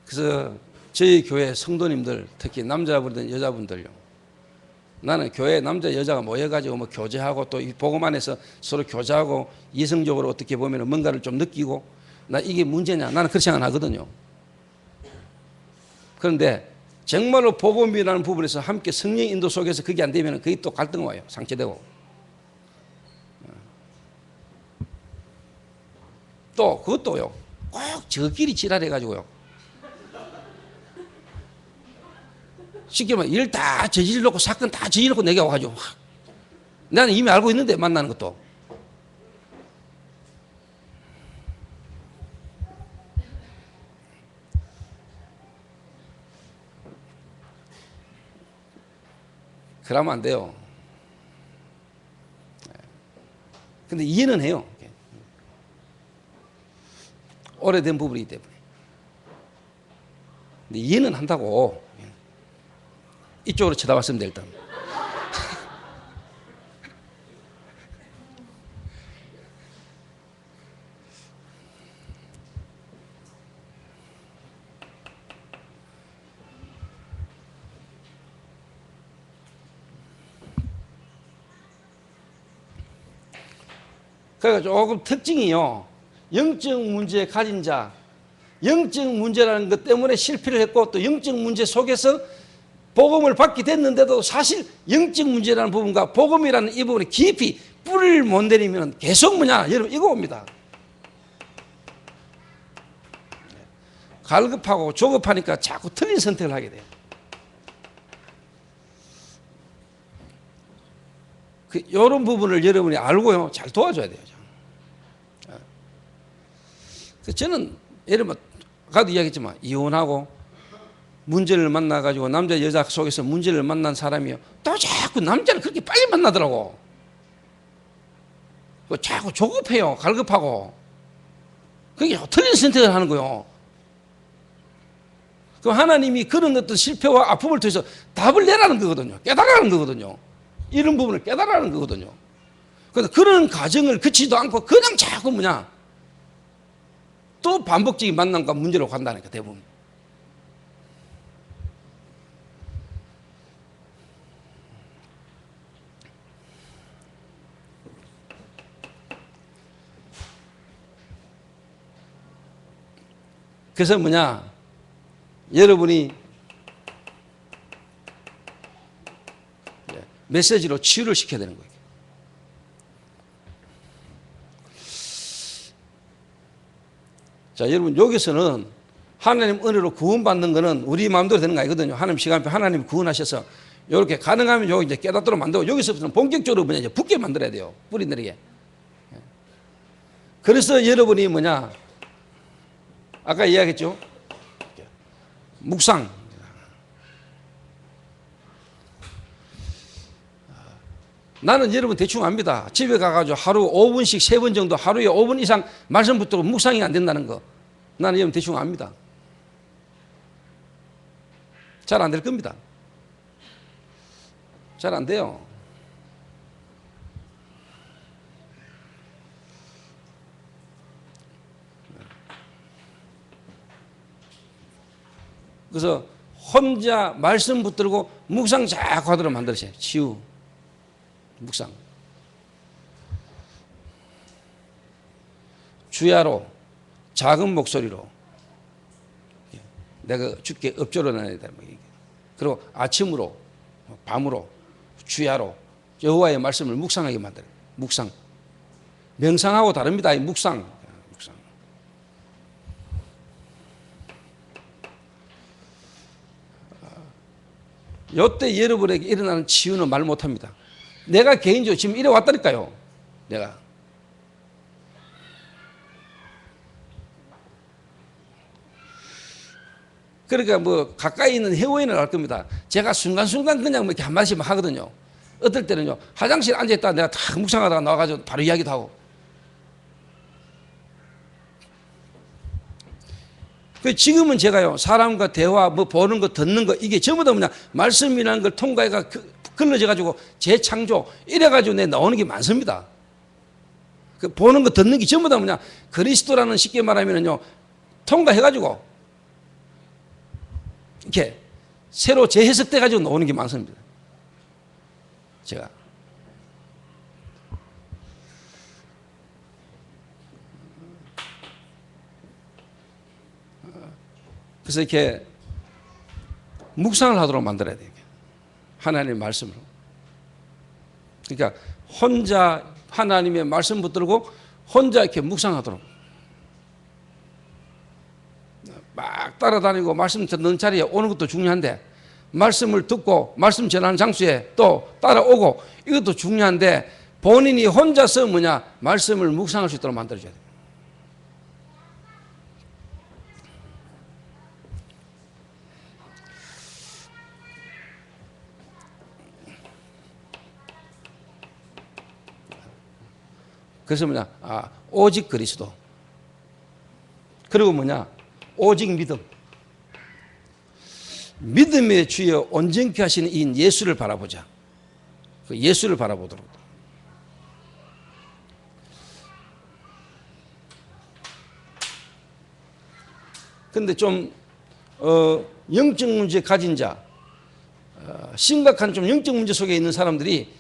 그래서 저희 교회 성도님들 특히 남자분들 여자분들요 나는 교회 남자 여자가 모여가지고 뭐 교제하고 또 이 복음 안에서 서로 교제하고 이성적으로 어떻게 보면 뭔가를 좀 느끼고 나 이게 문제냐 나는 그렇게 생각 안 하거든요. 그런데 정말로 복음이라는 부분에서 함께 성령 인도 속에서 그게 안 되면 그게 또 갈등 와요. 상처되고 또 그것도요 꼭 저끼리 지랄해가지고요 쉽게 말하면 일 다 저질러놓고 사건 다 저질러놓고 내게 와가지고 나는 이미 알고 있는데 만나는 것도 그러면 안 돼요. 근데 이해는 해요. 오래된 부분이기 때문에 근데 이해는 한다고 이쪽으로 쳐다봤으면 될 듯. 그러니까 조금 특징이요. 영적 문제 가진 자, 영적 문제라는 것 때문에 실패를 했고 또 영적 문제 속에서 복음을 받게 됐는데도 사실 영적 문제라는 부분과 복음이라는 이 부분이 깊이 뿌리를 못 내리면 계속 뭐냐 여러분 이거 옵니다. 갈급하고 조급하니까 자꾸 틀린 선택을 하게 돼요. 이런 부분을 여러분이 알고요 잘 도와줘야 돼요. 저는 예를 들면 아까도 이야기했지만 이혼하고 문제를 만나가지고 남자 여자 속에서 문제를 만난 사람이요 또 자꾸 남자를 그렇게 빨리 만나더라고. 자꾸 조급해요. 갈급하고 그게 틀린 선택을 하는 거예요. 그럼 하나님이 그런 어떤 실패와 아픔을 통해서 답을 내라는 거거든요. 깨달으라는 거거든요. 이런 부분을 깨달으라는 거거든요. 그래서 그런 과정을 거치지도 않고 그냥 자꾸 뭐냐 또 반복적인 만남과 문제로 간다니까 대부분. 그래서 뭐냐 여러분이 메시지로 치유를 시켜야 되는 거예요. 자, 여러분 여기서는 하나님 은혜로 구원받는 거는 우리 마음대로 되는 거 아니거든요. 하나님 시간표 하나님 구원하셔서 이렇게 가능하면 요 이제 깨닫도록 만들고 여기서부터는 본격적으로 뭐냐 이제 붙게 만들어야 돼요. 뿌리 내리게. 그래서 여러분이 뭐냐 아까 이야기했죠. 묵상. 나는 여러분 대충 압니다. 집에 가가지고 하루 5분씩 3번 정도 하루에 5분 이상 말씀 붙들고 묵상이 안 된다는 거. 나는 여러분 대충 압니다. 잘 안 될 겁니다. 잘 안 돼요. 그래서 혼자 말씀 붙들고 묵상 자꾸 하도록 만들으세요. 치유, 묵상. 주야로 작은 목소리로 내가 주께 엎조려 놔야 돼. 그리고 아침으로 밤으로 주야로 여호와의 말씀을 묵상하게 만들어요. 묵상. 명상하고 다릅니다. 이 묵상. 묵상. 이때 여러분에게 일어나는 치유는 말 못합니다. 내가 개인적으로 지금 이래 왔다니까요. 내가. 그러니까 뭐 가까이 있는 해외인은 알 겁니다. 제가 순간순간 그냥 뭐 이렇게 한마디씩 하거든요. 어떨 때는요. 화장실 앉아있다가 내가 탁 묵상하다가 나와가지고 바로 이야기도 하고. 지금은 제가요. 사람과 대화 뭐 보는 거 듣는 거 이게 전부 다 뭐냐. 말씀이라는 걸 통과해가 걸러져가지고 재창조 이래가지고 내 나오는 게 많습니다. 그 보는 거 듣는 게 전부 다 뭐냐. 그리스도라는 쉽게 말하면은요. 통과해가지고 이렇게 새로 재해석돼 가지고 나오는 게 많습니다. 제가 그래서 이렇게 묵상을 하도록 만들어야 돼요. 하나님의 말씀으로. 그러니까 혼자 하나님의 말씀 붙들고 혼자 이렇게 묵상하도록. 막 따라다니고 말씀 듣는 자리에 오는 것도 중요한데 말씀을 듣고 말씀 전하는 장소에 또 따라오고 이것도 중요한데 본인이 혼자서 뭐냐 말씀을 묵상할 수 있도록 만들어줘야 돼요. 그래서 뭐냐 오직 그리스도 그리고 뭐냐 오직 믿음. 믿음의 주여 온전케 하시는 이 예수를 바라보자. 그 예수를 바라보도록. 근데 좀 영적 문제 가진 자, 심각한 좀 영적 문제 속에 있는 사람들이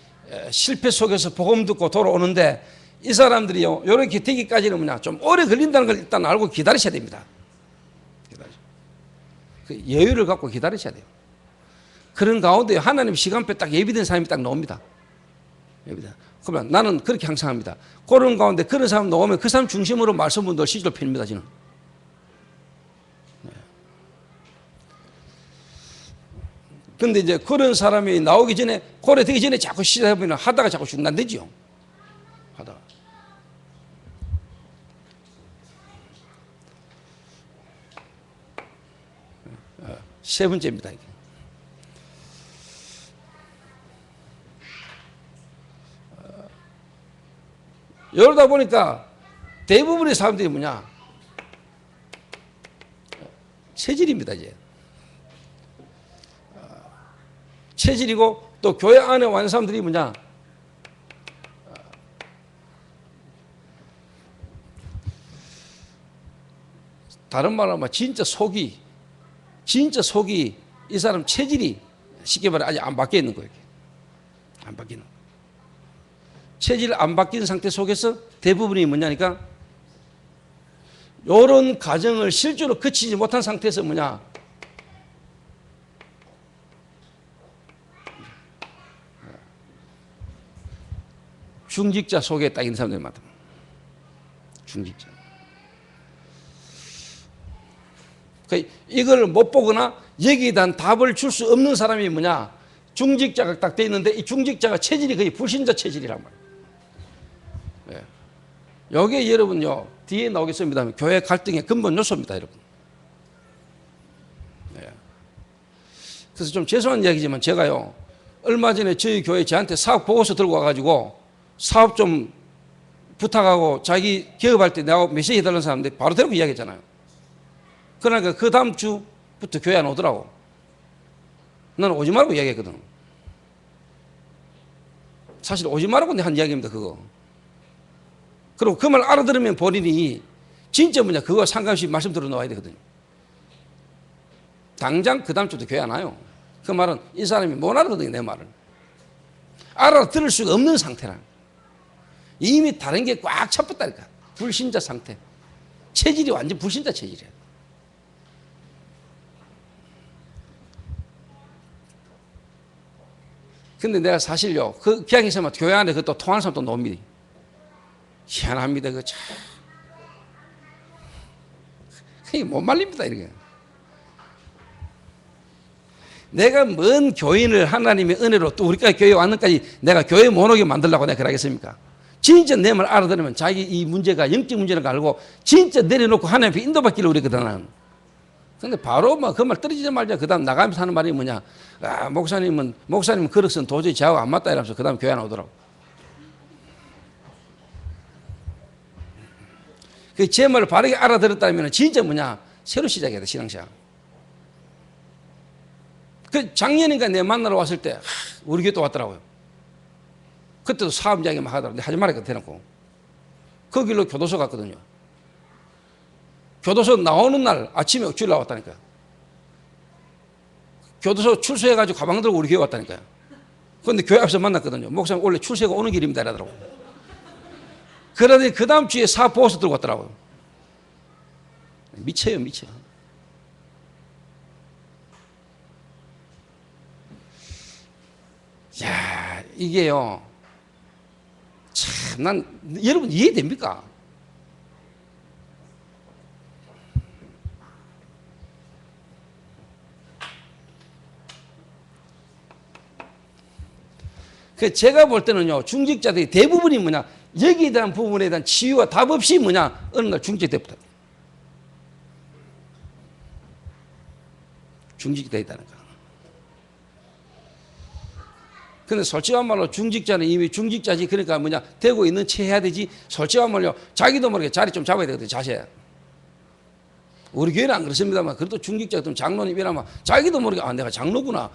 실패 속에서 복음 듣고 돌아오는데 이 사람들이요 이렇게 되기까지는 뭐냐 좀 오래 걸린다는 걸 일단 알고 기다리셔야 됩니다. 그 여유를 갖고 기다리셔야 돼요. 그런 가운데 하나님 시간표 딱 예비된 사람이 딱 나옵니다. 그러면 나는 그렇게 항상 합니다. 그런 가운데 그런 사람 나오면 그 사람 중심으로 말씀 분들 시절 핍니다. 저는. 근데 이제 그런 사람이 나오기 전에 고래 되기 전에 자꾸 시작해보면 하다가 자꾸 중단되지요. 하다가. 세 번째입니다. 이러다 보니까 대부분의 사람들이 뭐냐 체질입니다. 이제 체질이고 또 교회 안에 와는 사람들이 뭐냐 다른 말로 하면 진짜 속이 이 사람 체질이 쉽게 말해 아직 안 바뀌어 있는 거예요. 안 바뀌는 거. 체질 안 바뀐 상태 속에서 대부분이 뭐냐니까 이런 과정을 실제로 거치지 못한 상태에서 뭐냐 중직자 속에 딱 있는 사람들이 많다. 중직자. 이걸 못 보거나 여기에 대한 답을 줄 수 없는 사람이 뭐냐? 중직자가 딱 돼 있는데 이 중직자가 체질이 거의 불신자 체질이란 말이에요. 여기에 여러분요, 뒤에 나오겠습니다만 교회 갈등의 근본 요소입니다, 여러분. 그래서 좀 죄송한 이야기지만 제가요, 얼마 전에 저희 교회 저한테 사업 보고서 들고 와가지고 사업 좀 부탁하고 자기 개업할 때 내가 메시지 해달라는 사람인데 바로 데리고 이야기했잖아요. 그러니까 그 다음 주부터 교회 안 오더라고. 나는 오지 말고 이야기했거든. 사실 오지 말고 한 이야기입니다, 그거. 그리고 그 말 알아들으면 본인이 진짜 뭐냐, 그거 상관없이 말씀 들어 놓아야 되거든요. 당장 그 다음 주도 교회 안 와요. 그 말은 이 사람이 못 알아듣거든요, 내 말을. 알아들을 수가 없는 상태라. 이미 다른 게 꽉 찼었다니까. 불신자 상태. 체질이 완전 불신자 체질이야. 근데 내가 사실요, 그 기왕에서만 교회 안에 그또 통하는 사람 또 놉니다. 희한합니다, 그 참. 그게 못 말립니다, 이렇게. 내가 먼 교인을 하나님의 은혜로 또 우리까지 교회에 왔는까지 내가 교회 못 오게 만들려고 내가 그러겠습니까? 진짜 내 말 알아들으면 자기 이 문제가 영적 문제라는 걸 알고 진짜 내려놓고 하나님 앞에 인도받기를 그랬거든. 근데 바로 막 그 말 떨어지지 말자. 그 다음 나가면서 하는 말이 뭐냐. 아, 목사님은 그릇은 도저히 저하고 안 맞다 이러면서 그 다음 교회 안 오더라고. 제 말을 바르게 알아들었다면 진짜 뭐냐. 새로 시작해야 돼, 신앙시작. 그 작년인가 내 만나러 왔을 때 우리 교회 또 왔더라고요. 그때도 사업 이야기 막 하더라고요. 하지 말아야 대놓고. 그 길로 교도소 갔거든요. 교도소 나오는 날 아침에 주일 나왔다니까요. 교도소 출소해가지고 가방 들고 우리 교회 왔다니까요. 그런데 교회 앞에서 만났거든요. 목사님 원래 출소가 오는 길입니다 이러더라고요. 그러더니 그 다음 주에 사업 보고서 들고 왔더라고요. 미쳐요, 미쳐. 야, 이게요. 참, 여러분 이해됩니까? 제가 볼 때는요, 중직자들이 대부분이 뭐냐, 여기에 대한 부분에 대한 치유와 답 없이 뭐냐, 어느 날 중직자 때부터. 중직자 있다는 거. 근데 솔직한 말로 중직자는 이미 중직자지, 그러니까 뭐냐, 되고 있는 채 해야 되지, 솔직한 말로 자기도 모르게 자리 좀 잡아야 되거든요, 자세. 우리 교회는 안 그렇습니다만, 그래도 중직자 같은 장로님이라면 자기도 모르게, 아, 내가 장로구나.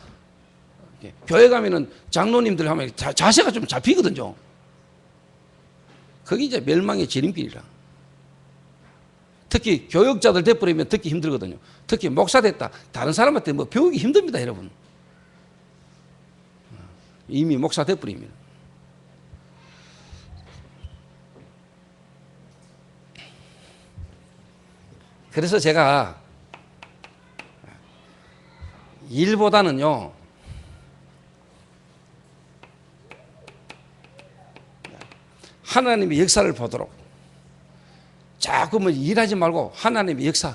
교회 가면은 장로님들 하면 자세가 좀 잡히거든요. 그게 이제 멸망의 지름길이라. 특히 교역자들 돼버리면 듣기 힘들거든요. 특히 목사 됐다. 다른 사람한테 뭐 배우기 힘듭니다, 여러분. 이미 목사 돼버리면. 그래서 제가 일보다는요, 하나님의 역사를 보도록 자꾸 뭐 일하지 말고 하나님의 역사.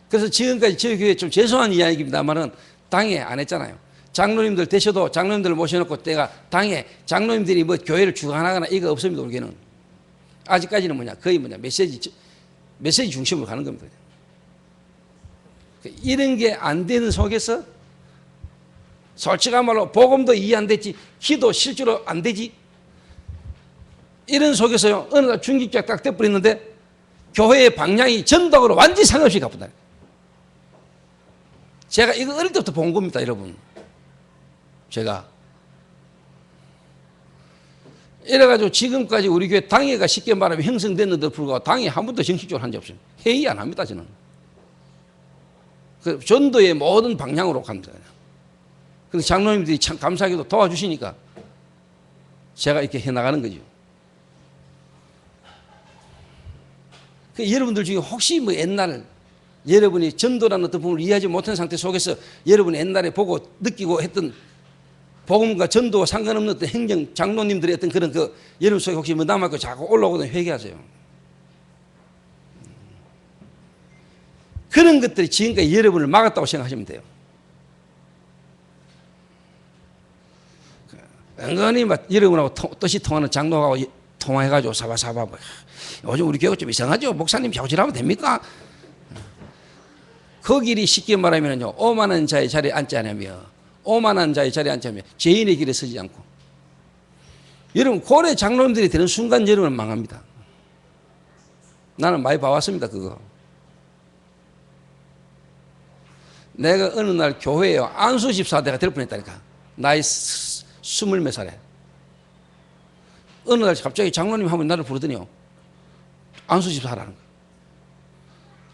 그래서 지금까지 저희 교회 좀 죄송한 이야기입니다만은 당에 안 했잖아요. 장로님들 되셔도 장로님들을 모셔놓고 내가 당에 장로님들이 뭐 교회를 주관하거나 이거 없습니다. 우리 교회는 아직까지는 뭐냐, 거의 뭐냐, 메시지 중심으로 가는 겁니다. 이런 게 안 되는 속에서 솔직한 말로 복음도 이해 안 됐지, 기도 실제로 안 되지. 이런 속에서요, 어느 날 중직자 딱 돼버렸는데 교회의 방향이 전도학으로 완전히 상관없이 가쁘다. 제가 이거 어릴 때부터 본 겁니다, 여러분. 제가 이래가지고 지금까지 우리 교회 당회가 쉽게 말하면 형성됐는데도 불구하고 당회 한 번도 정식적으로 한 적 없어요. 회의 안 합니다, 저는. 그 전도의 모든 방향으로 갑니다. 근데 장로님들이 참 감사하게도 도와주시니까 제가 이렇게 해나가는 거죠. 여러분들 중에 혹시 뭐 옛날 여러분이 전도라는 어떤 부분을 이해하지 못한 상태 속에서 여러분이 옛날에 보고 느끼고 했던 복음과 전도와 상관없는 어떤 행정 장로님들의 어떤 그런 그 여러분 속에 혹시 뭐 남아있고 자꾸 올라오거든 회개하세요. 그런 것들이 지금까지 여러분을 막았다고 생각하시면 돼요. 은근히 막 여러분하고 뜻이 통하는 장로하고 통화해가지고 사바사바 뭐, 요즘 우리 교육 좀 이상하죠? 목사님 교질하면 됩니까? 그 길이 쉽게 말하면요, 오만한 자의 자리에 앉지 않으며, 오만한 자의 자리에 앉지 않으며 죄인의 길에 서지 않고. 여러분 고래 장로님들이 되는 순간 여러분은 망합니다. 나는 많이 봐왔습니다. 그거. 내가 어느 날 교회에 안수 집사대가 될 뻔했다니까. 나이 20몇 살에. 어느 날 갑자기 장로님 하면 나를 부르더니요, 안수 집사 하라는 거예요.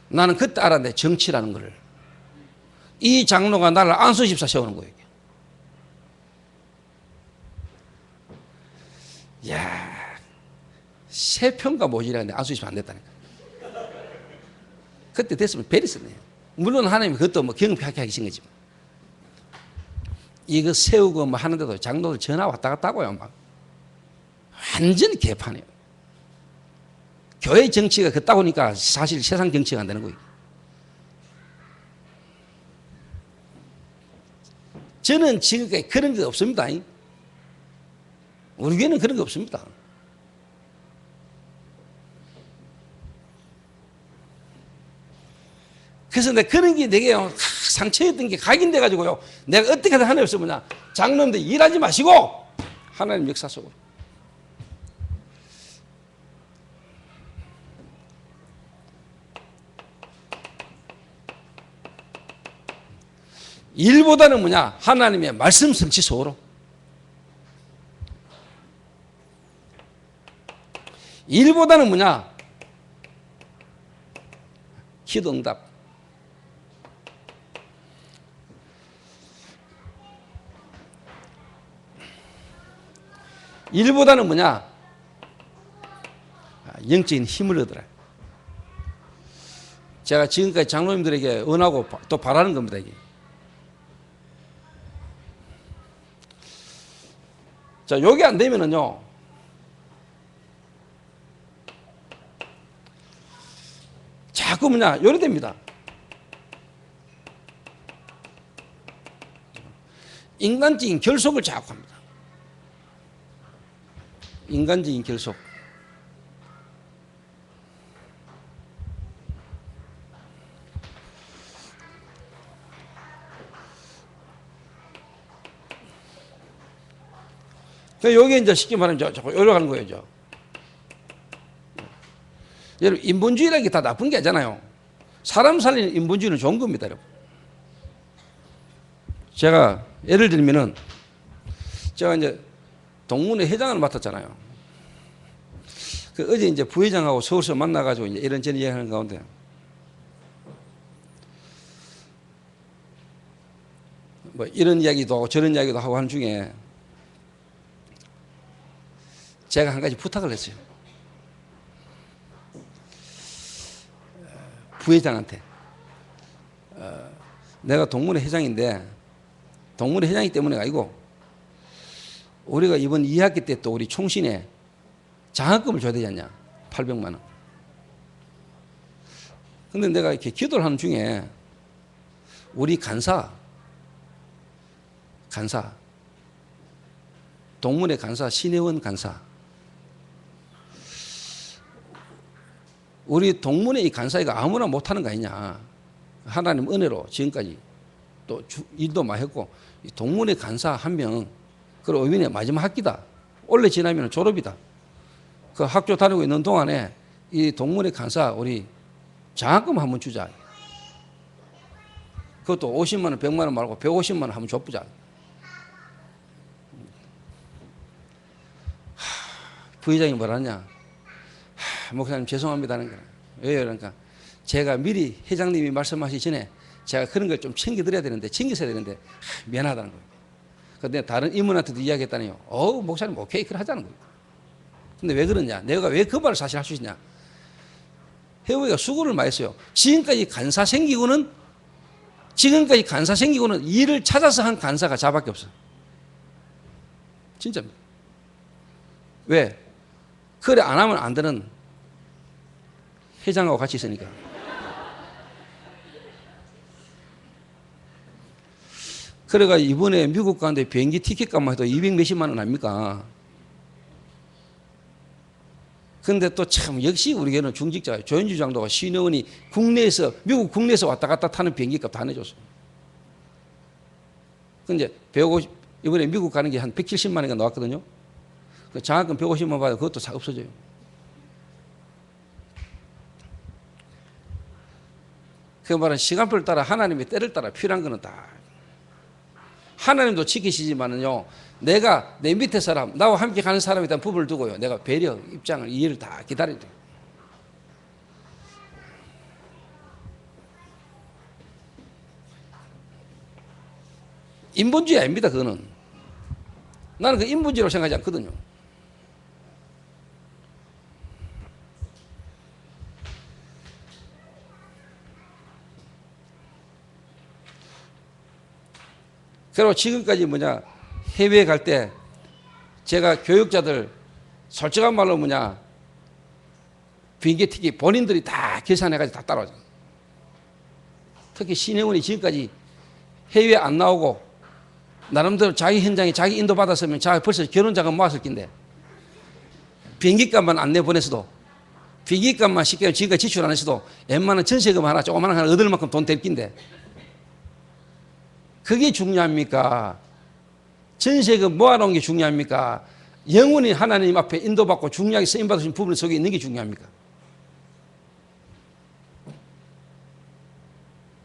나는 그때 알았네, 정치라는 거를. 이 장로가 나를 안수 집사 세우는 거예요. 이야, 세 평가 모지라는데 안수 집사 안 됐다니까. 그때 됐으면 베리었네요. 물론 하나님이 그것도 뭐 경험하게 하신 거지만. 이거 세우고 뭐 하는데도 장로들 전화 왔다 갔다 하고요. 막. 완전 개판이에요. 교회 정치가 그따 보니까 사실 세상 정치가 안 되는 거예요. 저는 지금까지 그런 게 없습니다. 우리 교회는 그런 게 없습니다. 그래서 내가 그런 게 되게 상처였던 게 각인돼 가지고요, 내가 어떻게든 하나님 없으면 뭐냐, 장로님들 일하지 마시고 하나님 역사 속으로. 일보다는 뭐냐, 하나님의 말씀 성취 속으로. 일보다는 뭐냐, 기도 응답. 일보다는 뭐냐, 영적인 힘을 얻으라. 제가 지금까지 장로님들에게 은하고 또 바라는 겁니다. 이게. 자, 요게 안 되면은요, 자꾸 뭐냐, 요래 됩니다. 인간적인 결속을 자꾸 합니다. 인간적인 결속. 여기 이제 쉽게 말하면 자꾸 요려가는 거예요. 여러분, 인본주의라는 게 다 나쁜 게 아니잖아요. 사람 살리는 인본주의는 좋은 겁니다, 여러분. 제가 예를 들면은, 제가 이제 동문회 회장을 맡았잖아요. 어제 이제 부회장하고 서울서 만나가지고 이제 이런저런 이야기하는 가운데, 뭐 이런 이야기도 하고 저런 이야기도 하고 하는 중에 제가 한 가지 부탁을 했어요. 부회장한테. 내가 동문회 회장인데, 동문회 회장이기 때문에 아니고, 우리가 이번 2학기 때 또 우리 총신에 장학금을 줘야 되지 않냐? 800만 원. 근데 내가 이렇게 기도를 하는 중에 우리 간사, 동문회 간사, 신혜원 간사, 우리 동문회 이 간사이가 아무나 못하는 거 아니냐. 하나님 은혜로 지금까지 또 일도 많이 했고, 동문회 간사 한 명, 그리고 의원의 마지막 학기다. 올해 지나면 졸업이다. 그 학교 다니고 있는 동안에 이 동문회 간사 우리 장학금 한번 주자. 그것도 50만 원, 100만 원 말고 150만 원 한번 줘보자. 부회장이 뭐라냐? 목사님 죄송합니다 하는 거야. 왜요? 그러니까 제가 미리 회장님이 말씀하시기 전에 제가 그런 걸 좀 챙겨드려야 되는데, 챙겼어야 되는데 미안하다는 거예요. 근데 다른 임원한테도 이야기했다니요. 목사님 오케이, 그래 하자는 거예요. 근데 왜 그러냐? 내가 왜 그 말을 사실 할 수 있냐? 회우이가 수고를 많이 했어요. 지금까지 간사 생기고는 일을 찾아서 한 간사가 저밖에 없어. 진짜입니다. 왜? 그래 안 하면 안 되는 회장하고 같이 있으니까. 그래가 이번에 미국 가는데 비행기 티켓 값만 해도 200 몇십만 원 아닙니까? 근데 또 참 역시 우리에게는 중직자 조현주 장로가 신의원이 국내에서 미국 국내에서 왔다 갔다 타는 비행기 값 다 내줬어요. 근데 150 이번에 미국 가는 게 한 170만 원가 나왔거든요. 그 장학금 150만 원 받아 그것도 다 없어져요. 그 말은 시간표를 따라 하나님의 때를 따라 필요한 거는 다 하나님도 지키시지만은요. 내가 내 밑에 사람 나와 함께 가는 사람에 대한 부분을 두고요. 내가 배려 입장을 이해를 다 기다려야 돼요. 인본주의 아닙니다. 그거는 나는 그 인본주의라고 생각하지 않거든요. 그리고 지금까지 해외에 갈 때 제가 교육자들 솔직한 말로 비행기 티켓 본인들이 다 계산해가지고 다 따라오잖아요. 특히 신혜원이 지금까지 해외 안 나오고 나름대로 자기 현장에 자기 인도 받았으면 자기 벌써 결혼 자금 모았을 낀데 비행기 값만 안 내보냈어도 비행기 값만 쉽게 지금까지 지출 안 했어도 웬만한 전세금 하나 조그마한 하나 얻을 만큼 돈 될 낀데 그게 중요합니까? 전세금 모아놓은 게 중요합니까? 영원히 하나님 앞에 인도받고 중요하게 쓰임받으신 부분 속에 있는 게 중요합니까?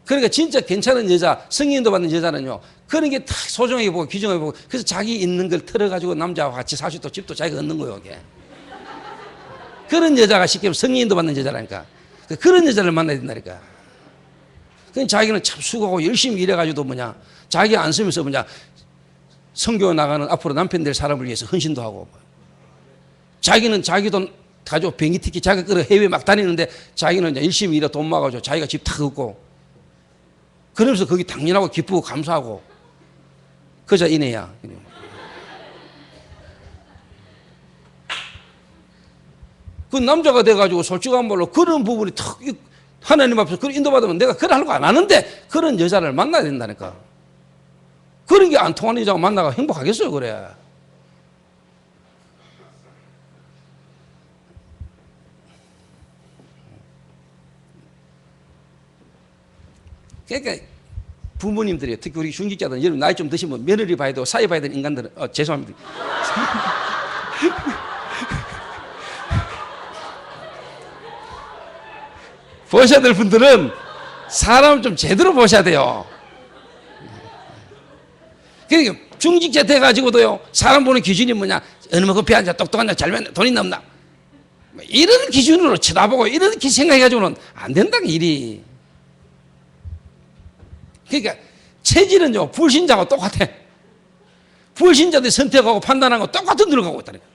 그러니까 진짜 괜찮은 여자, 성인 인도받는 여자는요, 그런 게 딱 소중하게 보고 귀중하게 보고 그래서 자기 있는 걸 털어가지고 남자와 같이 살 수 있도록 집도 자기가 얻는 거예요, 이게. 그런 여자가 쉽게 말하면 성인 인도받는 여자라니까. 그런 여자를 만나야 된다니까. 그냥 자기는 참 수고하고 열심히 일해가지고도 자기 안 쓰면서 선교 나가는 앞으로 남편 될 사람을 위해서 헌신도 하고 자기는 자기 돈 가지고 비행기 티켓 자기가 끌어 해외 막 다니는데 자기는 이제 열심히 일해 돈 모아가지고 자기가 집 다 얻고 그러면서 거기 당연하고 기쁘고 감사하고 그저 이내야. 그 남자가 돼가지고 솔직한 말로 그런 부분이 턱 하나님 앞에서 그런 인도받으면 내가 그걸 하려고 안 하는데 그런 여자를 만나야 된다니까. 그런 게 안 통하는 여자가 만나가 행복하겠어요, 그래. 그러니까 부모님들이 특히 우리 중직자들은 여러분 나이 좀 드시면 며느리 봐야 되고 사위 봐야 되는 인간들은 죄송합니다. 보셔야 될 분들은 사람을 좀 제대로 보셔야 돼요. 그러니까 중직자 돼가지고도요, 사람 보는 기준이 어느 만큼 배한자, 똑똑한자, 잘 배웠나, 돈 있나 없나. 이런 기준으로 쳐다보고 이렇게 생각해가지고는 안 된다는 일이. 그러니까 체질은요, 불신자하고 똑같아. 불신자들이 선택하고 판단하고 똑같은 데로 가고 있다니까.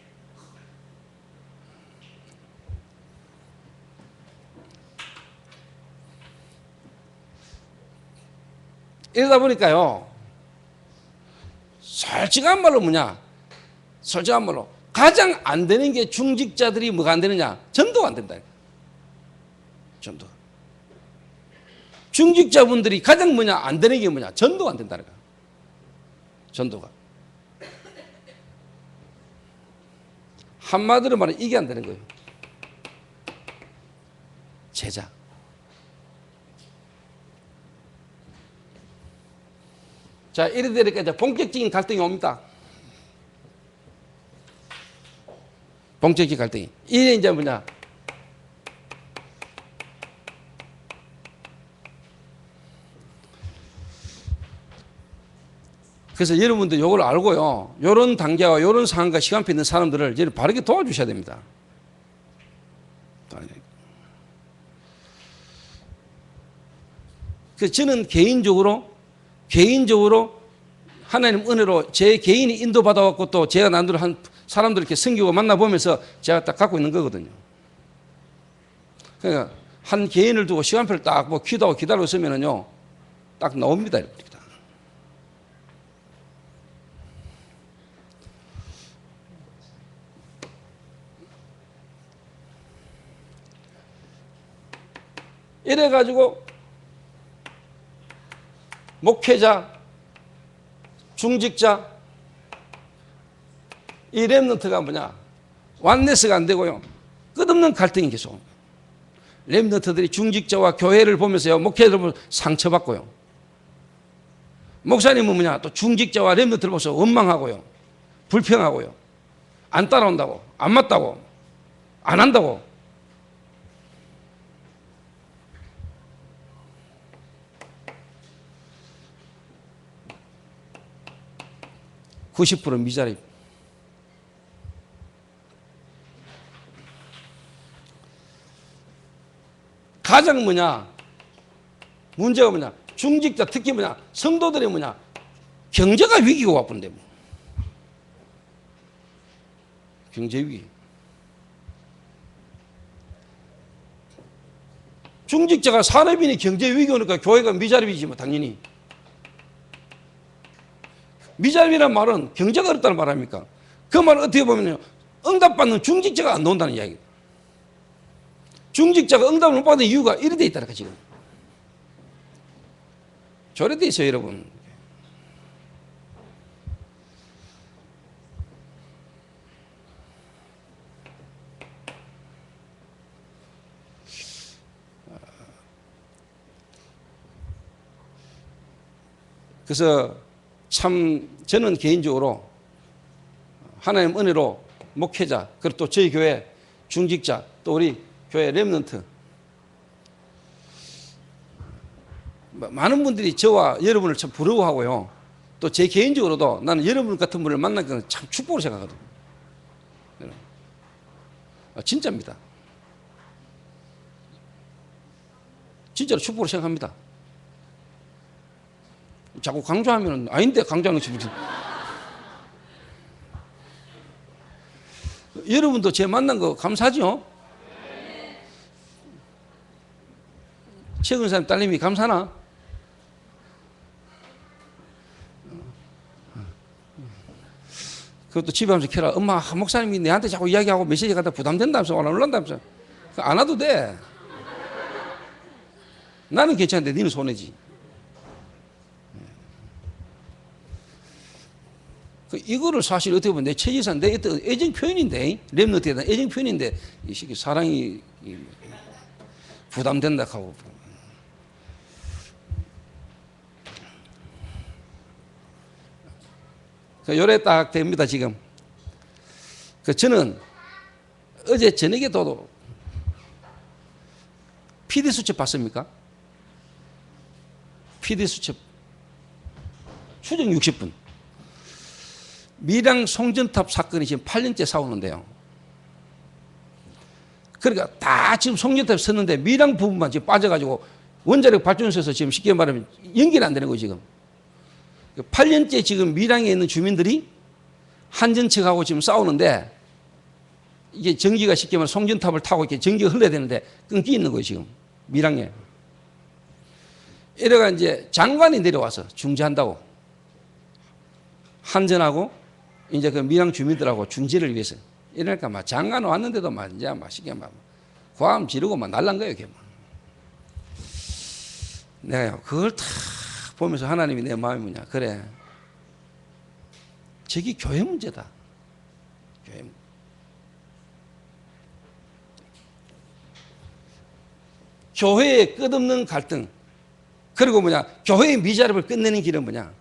이러다 보니까요, 솔직한 말로 솔직한 말로 가장 안 되는 게 중직자들이 뭐가 안 되느냐? 전도가 안 된다니까. 전도. 중직자분들이 가장 안 되는 게 전도가 안 된다니까. 전도가. 한마디로 말하면 이게 안 되는 거예요. 제자. 자, 이래 되니까 이제 본격적인 갈등이 옵니다. 본격적인 갈등이. 이게 이제 그래서 여러분들 이걸 알고요. 이런 단계와 이런 상황과 시간표 있는 사람들을 여러분 바르게 도와주셔야 됩니다. 그래서 저는 개인적으로 하나님 은혜로 제 개인이 인도받아왔고 또 제가 남들 한 사람들 이렇게 섬기고 만나보면서 제가 딱 갖고 있는 거거든요. 그러니까 한 개인을 두고 시간표를 딱 기도하고 기다리고 있으면은요, 딱 나옵니다. 이렇게. 이래가지고 목회자, 중직자, 이 렘넌트가 뭐냐? 완네스가 안 되고요. 끝없는 갈등이 계속. 렘넌트들이 중직자와 교회를 보면서요, 목회자를 보면서 상처받고요. 목사님은 뭐냐? 또 중직자와 렘넌트를 보면서 원망하고요. 불평하고요. 안 따라온다고, 안 맞다고, 안 한다고. (90% 미자립). 가장 뭐냐? 문제가 뭐냐? 중직자, 특히 뭐냐? 성도들이 뭐냐? 경제가 위기가 와쁜데 뭐. 경제 위기. 중직자가 산업인이 경제 위기 오니까 교회가 미자립이지 뭐 당연히. 미자립이란 말은 경제가 어렵다는 말 아닙니까? 그 말은 어떻게 보면요, 응답받는 중직자가 안 나온다는 이야기예요. 중직자가 응답을 못 받는 이유가 이래 돼 있다니까 지금. 저래 돼 있어요 여러분. 그래서 참 저는 개인적으로 하나님 은혜로 목회자, 그리고 또 저희 교회 중직자, 또 우리 교회 렘넌트, 많은 분들이 저와 여러분을 참 부러워하고요. 또 제 개인적으로도 나는 여러분 같은 분을 만난 건 참 축복으로 생각하거든요. 진짜입니다. 진짜로 축복으로 생각합니다. 자꾸 강조하면 아닌데 강조하는 것이 무슨. 여러분도 제 만난 거 감사하죠? 최근 사람 딸님이 감사나? 그것도 집에 가면서 캐라. 엄마, 목사님이 내한테 자꾸 이야기하고 메시지 갖다 부담된다면서 안 올란다면서. 안 와도 돼. 나는 괜찮은데 니는 손해지. 이거를 사실 어떻게 보면 내 체질상 내 애정 표현인데, 렘넌트에 대한 애정 표현인데, 이 시기 사랑이 부담된다 하고. 요래 딱 됩니다, 지금. 저는 어제 저녁에도 PD 수첩 봤습니까? PD 수첩. 추정 60분. 밀양 송전탑 사건이 지금 8년째 싸우는데요. 그러니까 다 지금 송전탑에 섰는데 밀양 부분만 지금 빠져가지고 원자력 발전소에서 지금 쉽게 말하면 연결이 안 되는 거예요, 지금. 8년째 지금 밀양에 있는 주민들이 한전 측하고 지금 싸우는데 이게 전기가 쉽게 말하면 송전탑을 타고 이렇게 전기가 흘러야 되는데 끊기 있는 거예요, 지금. 밀양에. 이래가 이제 장관이 내려와서 중재한다고. 한전하고 이제 그 밀양 주민들하고 중재를 위해서. 이러니까 막 장관 왔는데도 막 이제 막 쉽게 막 고함 지르고 막 날란 거예요, 이게 막. 내가 그걸 다 보면서 하나님이 내 마음이 뭐냐. 그래. 저게 교회 문제다. 교회 문제. 교회의 끝없는 갈등. 그리고 뭐냐. 교회의 미자립을 끝내는 길은 뭐냐.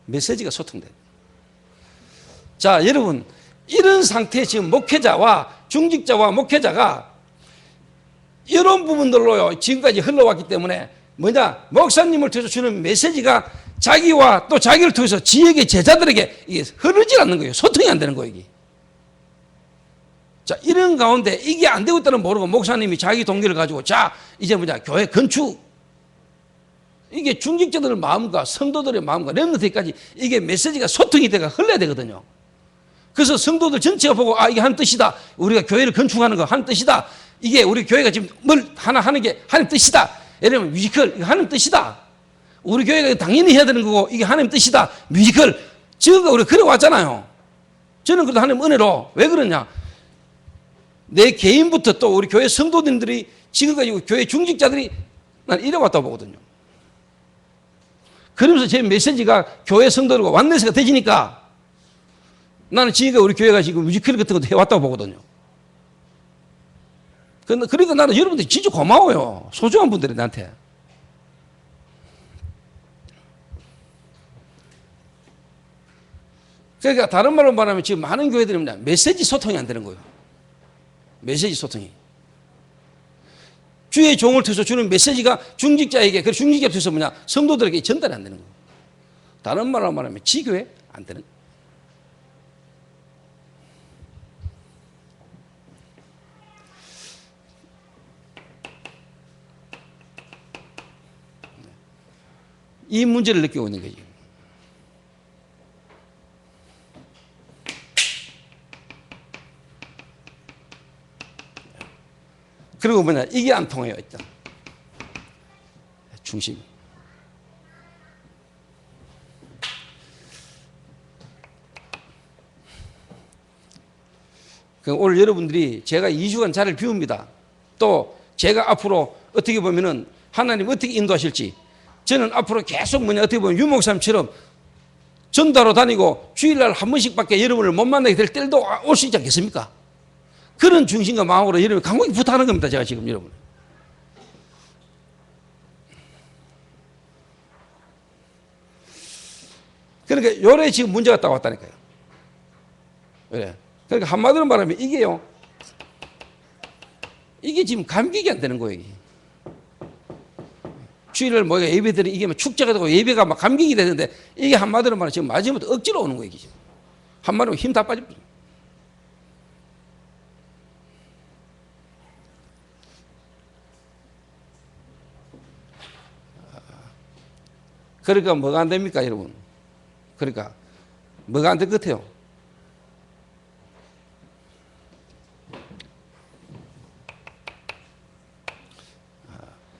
메시지가 소통돼. 자, 여러분. 이런 상태에 지금 목회자와 중직자와 목회자가 이런 부분들로요, 지금까지 흘러왔기 때문에 뭐냐, 목사님을 통해서 주는 메시지가 자기와 또 자기를 통해서 지역의 제자들에게 이게 흐르지 않는 거예요. 소통이 안 되는 거예요, 이게. 자, 이런 가운데 이게 안 되고 있다는 모르고 목사님이 자기 동기를 가지고 자, 이제 뭐냐, 교회 건축. 이게 중직자들의 마음과 성도들의 마음과 렘넌트까지 이게 메시지가 소통이 돼가 흘러야 되거든요. 그래서 성도들 전체가 보고 아, 이게 하는 뜻이다. 우리가 교회를 건축하는 거 하는 뜻이다. 이게 우리 교회가 지금 뭘 하나 하는 게 하나님 뜻이다. 예를 들면 뮤지컬 이거 하나님 뜻이다. 우리 교회가 당연히 해야 되는 거고 이게 하나님 뜻이다. 뮤지컬 지금까지 우리가 그래왔잖아요. 저는 그래도 하나님 은혜로 왜 그러냐. 내 개인부터 또 우리 교회 성도들이 지금까지 교회 중직자들이 난 이래 왔다고 보거든요. 그러면서 제 메시지가 교회 성도들과 완내세가 되지니까 나는 지금까지 우리 교회가 지금 뮤지컬 같은 것도 해왔다고 보거든요. 그러니까 나는 여러분들이 진짜 고마워요. 소중한 분들이 나한테. 그러니까 다른 말로 말하면 지금 많은 교회들이 뭐냐, 메시지 소통이 안 되는 거예요. 메시지 소통이. 주의 종을 통해서 주는 메시지가 중직자에게, 그 중직자에 통해서 뭐냐, 성도들에게 전달이 안 되는 거예요. 다른 말로 말하면 지교회 안 되는 거예요. 이 문제를 느끼고 있는 거지. 그리고 뭐냐, 이게 안 통해요, 일단. 중심. 오늘 여러분들이 제가 2주간 자리를 비웁니다. 또 제가 앞으로 어떻게 보면은 하나님 어떻게 인도하실지, 저는 앞으로 계속 뭐냐, 어떻게 보면 유목사님처럼 전도하러 다니고 주일날 한 번씩밖에 여러분을 못 만나게 될 때도 올 수 있지 않겠습니까? 그런 중심과 마음으로 여러분 간곡히 부탁하는 겁니다. 제가 지금 여러분. 그러니까 요래 지금 문제가 딱 왔다니까요. 그래. 그러니까 한마디로 말하면 이게요, 이게 지금 감격이 안 되는 거예요. 주일날 뭐 예배들이 이게 막 축제가 되고 예배가 막 감격이 되는데, 이게 한마디로 말하면 지금 마지막부터 억지로 오는 거예요. 지금. 한마디로 힘 다 빠집니다. 그러니까 뭐가 안 됩니까, 여러분? 그러니까 뭐가 안 될 것 같아요?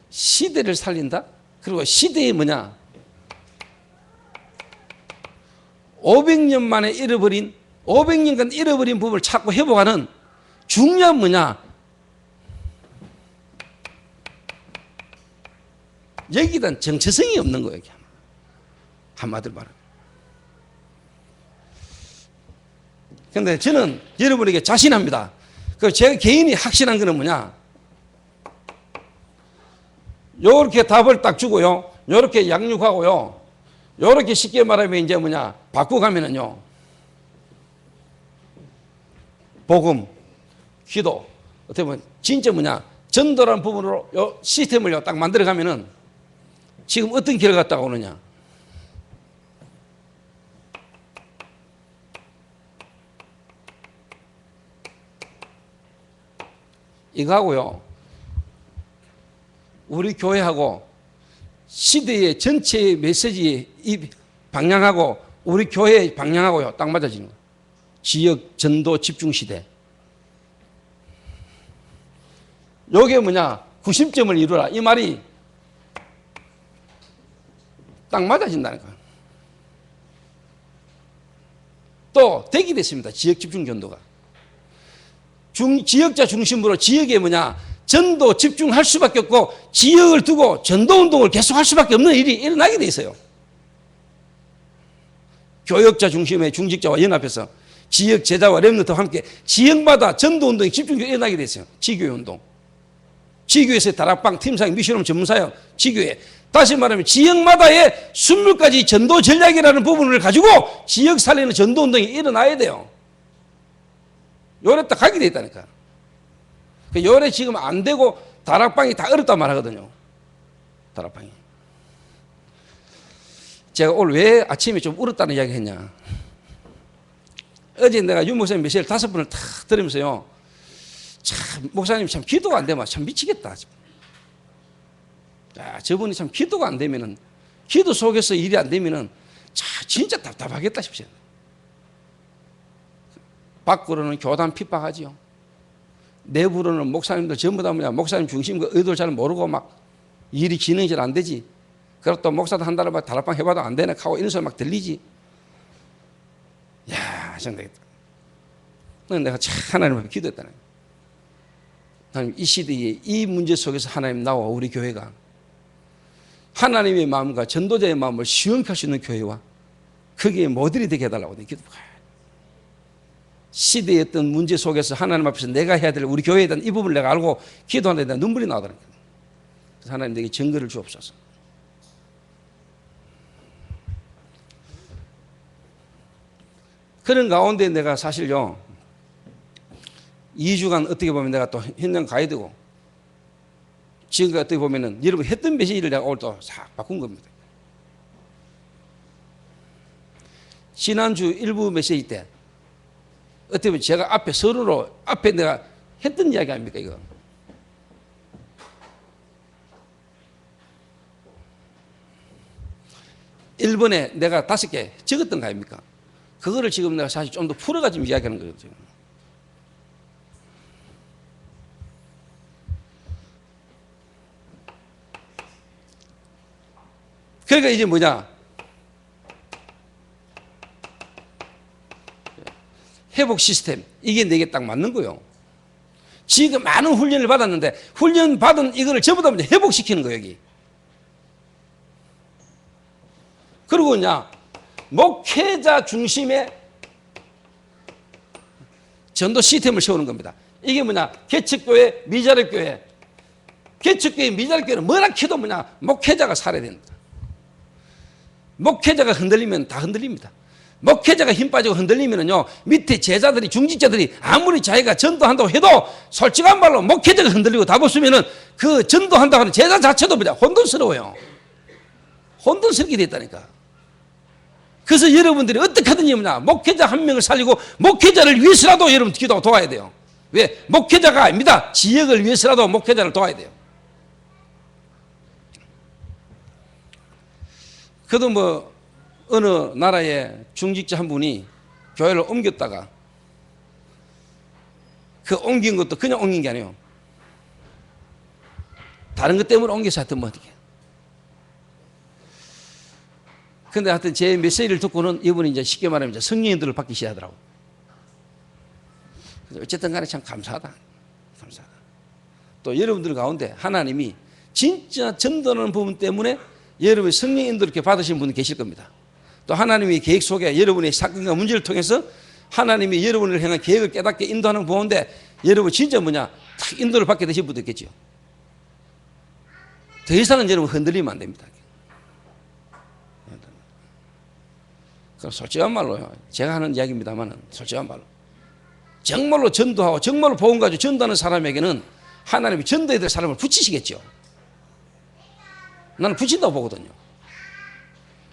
시대를 살린다? 그리고 시대의 뭐냐? 500년 만에 잃어버린, 500년간 잃어버린 부분을 찾고 회복하는 중요한 뭐냐? 여기다 정체성이 없는 거예요. 한마디로 말하면. 그런데 저는 여러분에게 자신합니다. 그 제가 개인이 확신한 거는 뭐냐? 요렇게 답을 딱 주고요, 요렇게 양육하고요, 요렇게 쉽게 말하면 이제 뭐냐, 바꾸가면은요, 복음, 기도, 어떻게 보면 진짜 뭐냐, 전도라는 부분으로 요 시스템을 딱 만들어가면은 지금 어떤 결과가 딱 오느냐. 이거 하고요, 우리 교회하고 시대의 전체의 메시지의 이 방향하고 우리 교회의 방향하고요 딱 맞아지는 거예요. 지역 전도 집중 시대. 요게 뭐냐, 구심점을 이루라, 이 말이 딱 맞아진다는 거예요. 또 되게 됐습니다. 지역 집중 전도가. 지역자 중심으로 지역에 뭐냐, 전도 집중할 수밖에 없고 지역을 두고 전도운동을 계속할 수밖에 없는 일이 일어나게 돼 있어요. 교역자 중심의 중직자와 연합해서 지역 제자와 렘넌트와 함께 지역마다 전도운동이 집중적으로 일어나게 돼 있어요. 지교회운동. 지교회에서 다락방, 팀사역, 미션홈 전문사역, 지교회. 다시 말하면 지역마다의 20가지 전도 전략이라는 부분을 가지고 지역 살리는 전도운동이 일어나야 돼요. 요래 딱 가게 돼 있다니까. 요래 지금 안 되고 다락방이 다 어렵단 말 하거든요. 다락방이. 제가 오늘 왜 아침에 좀 울었다는 이야기 했냐. 어제 내가 윤 목사님 메시지를 5번을 탁 들으면서요, 참, 목사님 참 기도가 안 되면 참 미치겠다. 야, 저분이 참 기도가 안 되면은, 기도 속에서 일이 안 되면은, 진짜 답답하겠다 싶어요. 밖으로는 교단 핍박하지요. 내부로는 목사님들 전부 다 뭐냐, 목사님 중심과 의도를 잘 모르고 막 일이 진행이 잘 안 되지. 그리고 또 목사도 한 달에 막 다락방 해봐도 안 되네 하고 이런 소리 막 들리지. 야, 안 되겠다. 내가 참 하나님 앞에 기도했다네. 하나님, 이 시대에 이 문제 속에서 하나님 나와 우리 교회가 하나님의 마음과 전도자의 마음을 시원케 할 수 있는 교회와 거기에 모델이 되게 해달라고 기도해요. 시대의 어떤 문제 속에서 하나님 앞에서 내가 해야 될 우리 교회에 대한 이 부분을 내가 알고 기도하는데 내가 눈물이 나더라고요. 그래서 하나님 내게 증거를 주옵소서. 그런 가운데 내가 사실요 2주간 어떻게 보면 내가 또 현장 가야 되고 지금까지 어떻게 보면은 여러분 했던 메시지를 내가 오늘 또 싹 바꾼 겁니다. 지난주 일부 메시지 때 어떻게 보면 제가 앞에 서로로 앞에 내가 했던 이야기 아닙니까 이거. 일본에 내가 5개 적었던 거 아닙니까? 그거를 지금 내가 사실 좀 더 풀어가지고 이야기하는 거예요. 지금. 그러니까 이제 뭐냐? 회복 시스템. 이게 내게 딱 맞는 거예요. 지금 많은 훈련을 받았는데 훈련 받은 이거를 전부 다 회복시키는 거예요, 여기. 그리고 그냥 목회자 중심의 전도 시스템을 세우는 겁니다. 이게 뭐냐? 개척교회, 미자립교회. 개척교회, 미자립교회는 뭐라 해도 뭐냐? 목회자가 살아야 된다. 목회자가 흔들리면 다 흔들립니다. 목회자가 힘 빠지고 흔들리면요 밑에 제자들이 중직자들이 아무리 자기가 전도한다고 해도 솔직한 말로 목회자가 흔들리고 답 없으면은 그 전도한다고 하는 제자 자체도 그냥 혼돈스러워요. 혼돈스럽게 됐다니까. 그래서 여러분들이 어떻게 하든지 뭐냐 목회자 한 명을 살리고 목회자를 위해서라도 여러분 기도 도와야 돼요. 왜? 목회자가 아닙니다. 지역을 위해서라도 목회자를 도와야 돼요. 그래도 뭐 어느 나라의 중직자 한 분이 교회를 옮겼다가 그 옮긴 것도 그냥 옮긴 게 아니에요. 다른 것 때문에 옮겨서 하여튼 뭐 어떻게. 근데 하여튼 제 메시지를 듣고는 이분이 이제 쉽게 말하면 이제 성령인들을 받기 시작하더라고. 어쨌든 간에 참 감사하다. 감사하다. 또 여러분들 가운데 하나님이 진짜 전도하는 부분 때문에 여러분이 성령인들을 이렇게 받으신 분이 계실 겁니다. 또 하나님의 계획 속에 여러분의 사건과 문제를 통해서 하나님이 여러분을 향한 계획을 깨닫게 인도하는 부분인데 여러분 진짜 뭐냐 탁 인도를 받게 되신 분도 있겠죠. 더 이상은 여러분 흔들리면 안 됩니다. 그럼 솔직한 말로요. 제가 하는 이야기입니다만 솔직한 말로 정말로 전도하고 정말로 복음 가지고 전도하는 사람에게는 하나님이 전도해야 될 사람을 붙이시겠죠. 나는 붙인다고 보거든요.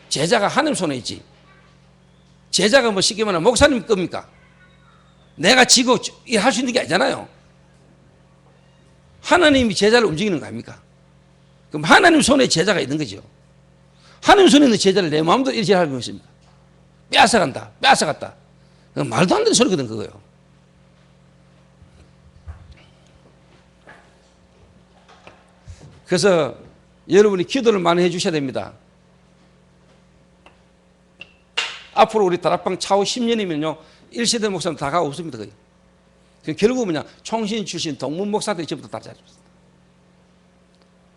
제자가 하나님 손에 있지. 제자가 뭐 쉽게 말하면 목사님 겁니까? 내가 지고 할 수 있는 게 아니잖아요. 하나님이 제자를 움직이는 거 아닙니까? 그럼 하나님 손에 제자가 있는 거죠. 하나님 손에 있는 제자를 내 마음대로 이렇게 하고 있습니다. 빼앗아간다. 빼앗아갔다. 말도 안 되는 소리거든 그거요. 그래서 여러분이 기도를 많이 해 주셔야 됩니다. 앞으로 우리 다락방 차후 10년이면요 1세대 목사는 다 가고 없습니다. 거의. 결국 뭐냐 총신 출신 동문 목사들이 전부 다 잘했습니다.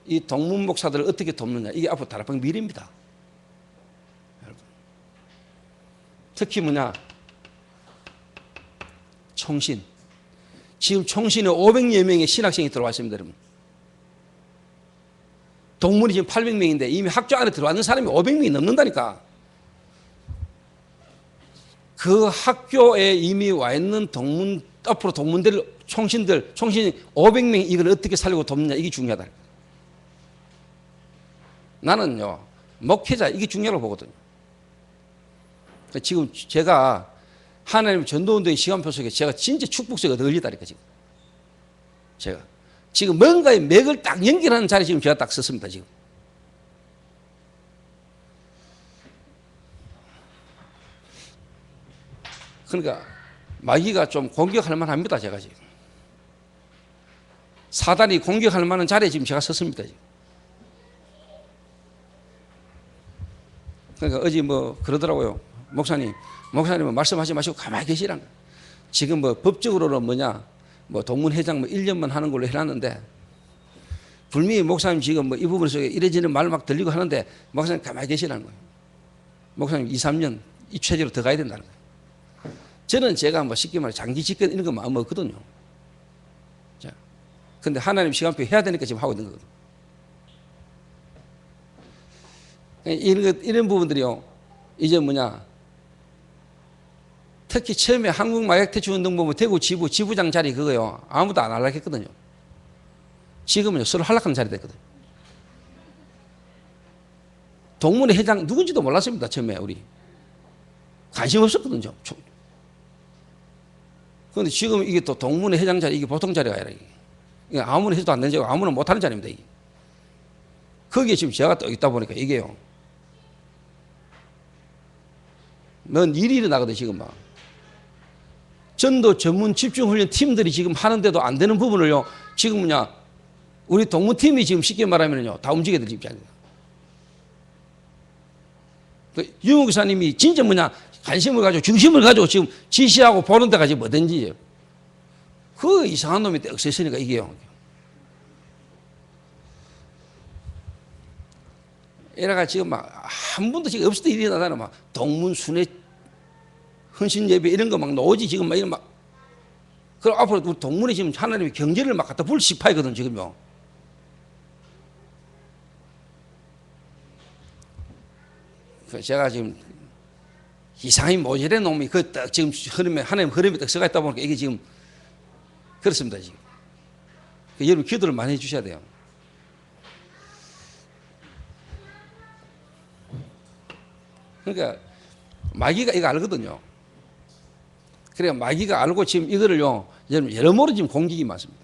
이 동문 목사들을 어떻게 돕느냐 이게 앞으로 다락방 미래입니다. 여러분. 특히 뭐냐 총신. 지금 총신에 500여 명의 신학생이 들어와 있습니다. 여러분. 동문이 지금 800명인데 이미 학교 안에 들어왔는 사람이 500명이 넘는다니까. 그 학교에 이미 와 있는 동문, 앞으로 동문들, 총신들, 총신 500명 이걸 어떻게 살리고 돕느냐 이게 중요하다. 나는요, 목회자 이게 중요하다고 보거든요. 지금 제가 하나님 전도운동의 시간표 속에 제가 진짜 축복속에 늘리다니까 지금. 제가. 지금 뭔가의 맥을 딱 연결하는 자리에 지금 제가 딱 섰습니다, 지금. 그러니까 마귀가 좀 공격할 만합니다. 제가 지금 사단이 공격할 만한 자리에 지금 제가 섰습니다. 지금. 그러니까 어제 뭐 그러더라고요. 목사님은 말씀하지 마시고 가만히 계시라는 거예요. 지금 뭐 법적으로는 뭐냐 뭐 동문회장 뭐 1년만 하는 걸로 해놨는데 분명히 목사님 지금 뭐 이 부분 속에 이래저래 말 막 들리고 하는데 목사님 가만히 계시라는 거예요. 목사님 2, 3년 이 체제로 더 가야 된다는 거예요. 저는 제가 뭐 쉽게 말해 장기 집권 이런 거 마음 없거든요. 자, 근데 하나님 시간표 해야 되니까 지금 하고 있는 거거든요. 이런 부분들이요. 이제 뭐냐. 특히 처음에 한국마약퇴치운동 보면 대구 지부장 자리 그거요. 아무도 안 하려고 했거든요. 지금은 서로 하락하는 자리 됐거든요. 동문회 회장 누군지도 몰랐습니다. 처음에 우리. 관심 없었거든요. 그런데 지금 이게 또 동문회 회장 자리 이게 보통 자리가 아니라 이게 아무나 해도 안 되는 자리고 아무나 못하는 자리입니다. 이게. 거기에 지금 제가 또 있다 보니까 이게요. 넌 일이 일어나거든 지금 막. 전도 전문 집중훈련 팀들이 지금 하는데도 안 되는 부분을요. 지금 뭐냐 우리 동문팀이 지금 쉽게 말하면요 다 움직여들 입장이에요. 유목 기사님이 진짜 뭐냐 관심을 가지고 중심을 가지고 지금 지시하고 보는 데가 지금 뭐든지 그 이상한 놈이 떡 있으니까 이게요. 이래가 지금 막 한 번도 지금 없을 때 일이 나잖아. 막 동문 순회 헌신 예배 이런 거 막 나오지 지금 막 이런 막. 그럼 앞으로 우리 동문이 지금 하나님의 경제를 막 갖다 불시파이거든 지금요. 제가 지금 이상히 모자란 놈이 그 딱 지금 흐름에 하나님 흐름에 딱 서가 있다 보니까 이게 지금 그렇습니다 지금. 여러분 기도를 많이 해주셔야 돼요. 그러니까 마귀가 이거 알거든요. 그래 마귀가 알고 지금 이거를요 여러모로 지금 공격이 많습니다.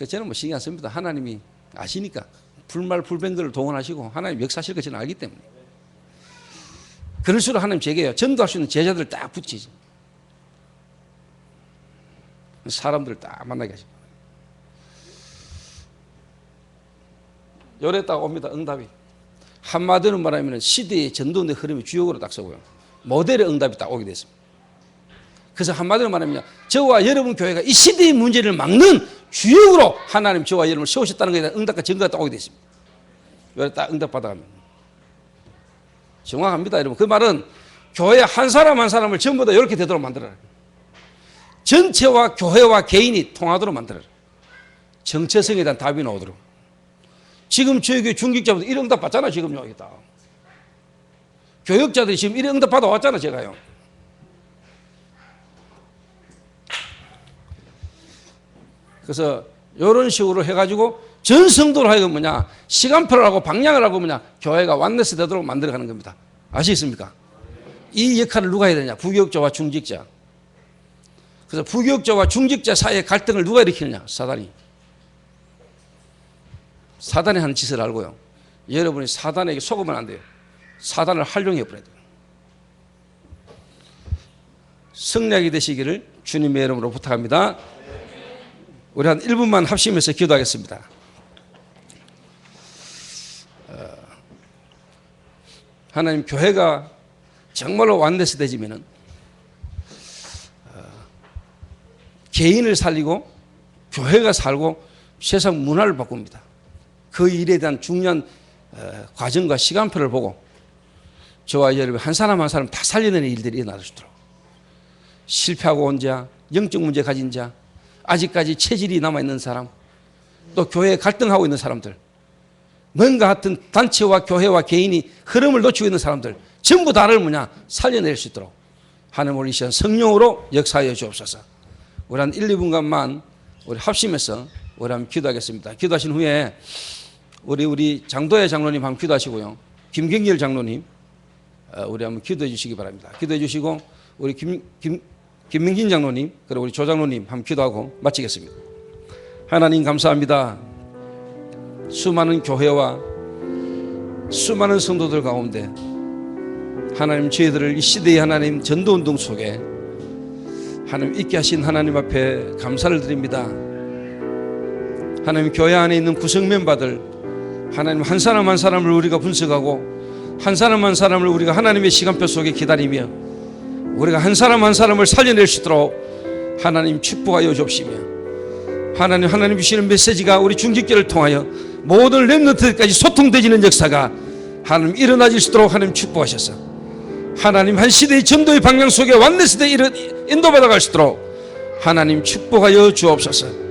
저는 뭐 신경 안 씁니다. 하나님이 아시니까 불말 불변들을 동원하시고 하나님 역사하실 거 저는 알기 때문에. 그럴수록 하나님 제게요 전도할 수 있는 제자들을 딱 붙이죠. 사람들을 딱 만나게 하시고. 요래 딱 옵니다. 응답이. 한마디로 말하면 시대의 전도의 흐름이 주역으로 딱 서고요. 모델의 응답이 딱 오게 됐습니다. 그래서 한마디로 말하면 저와 여러분 교회가 이 시대의 문제를 막는 주역으로 하나님 저와 여러분을 세우셨다는 것에 대한 응답과 증거가 딱 오게 됐습니다. 요래 딱 응답 받아가면. 정확합니다. 여러분. 그 말은 교회 한 사람 한 사람을 전부 다 이렇게 되도록 만들어라. 전체와 교회와 개인이 통하도록 만들어라. 정체성에 대한 답이 나오도록. 지금 저희 교회 중직자분들 이런 응답 받잖아 지금 여기다. 교역자들이 지금 이런 응답 받아왔잖아 제가요. 그래서 이런 식으로 해가지고 전 성도를 하여금 뭐냐 시간표를 하고 방향을 하고 뭐냐 교회가 완네스 되도록 만들어가는 겁니다. 아시겠습니까? 이 역할을 누가 해야 되냐 부교역자와 중직자. 그래서 부교역자와 중직자 사이의 갈등을 누가 일으키느냐 사단이. 사단이 하는 짓을 알고요. 여러분이 사단에게 속으면 안 돼요. 사단을 활용해 버려야 돼요. 승리하게 되시기를 주님의 이름으로 부탁합니다. 우리 한 1분만 합심해서 기도하겠습니다. 하나님 교회가 정말로 완네스 되지면은 개인을 살리고 교회가 살고 세상 문화를 바꿉니다. 그 일에 대한 중요한 과정과 시간표를 보고 저와 여러분 한 사람 한 사람 다 살려내는 일들이 일어날 수 있도록 실패하고 온 자, 영적 문제 가진 자, 아직까지 체질이 남아있는 사람, 또 교회에 갈등하고 있는 사람들, 뭔가 하여튼 단체와 교회와 개인이 흐름을 놓치고 있는 사람들 전부 다를 뭐냐 살려낼 수 있도록 하나님 오늘 이 시간 성령으로 역사하여 주옵소서. 우리 한 1, 2분간만 우리 합심해서 우리 한번 기도하겠습니다. 기도하신 후에 우리 장도혜 장로님 한번 기도하시고요. 김경길 장로님 우리 한번 기도해 주시기 바랍니다. 기도해 주시고 우리 김민긴 장로님 그리고 우리 조 장로님 한번 기도하고 마치겠습니다. 하나님 감사합니다. 수많은 교회와 수많은 성도들 가운데 하나님 저희들을 이 시대의 하나님 전도운동 속에 하나님 있게 하신 하나님 앞에 감사를 드립니다. 하나님 교회 안에 있는 구성 멤버들 하나님 한 사람 한 사람을 우리가 분석하고 한 사람 한 사람을 우리가 하나님의 시간표 속에 기다리며 우리가 한 사람 한 사람을 살려낼 수 있도록 하나님 축복하여 주옵시며, 하나님 주시는 메시지가 우리 중직교를 통하여 모든 렘넌트들까지 소통되지는 역사가 하나님 일어나질 수 있도록 하나님 축복하셔서 하나님 한 시대의 전도의 방향 속에 완내 시대에 인도받아 갈 수 있도록 하나님 축복하여 주옵소서.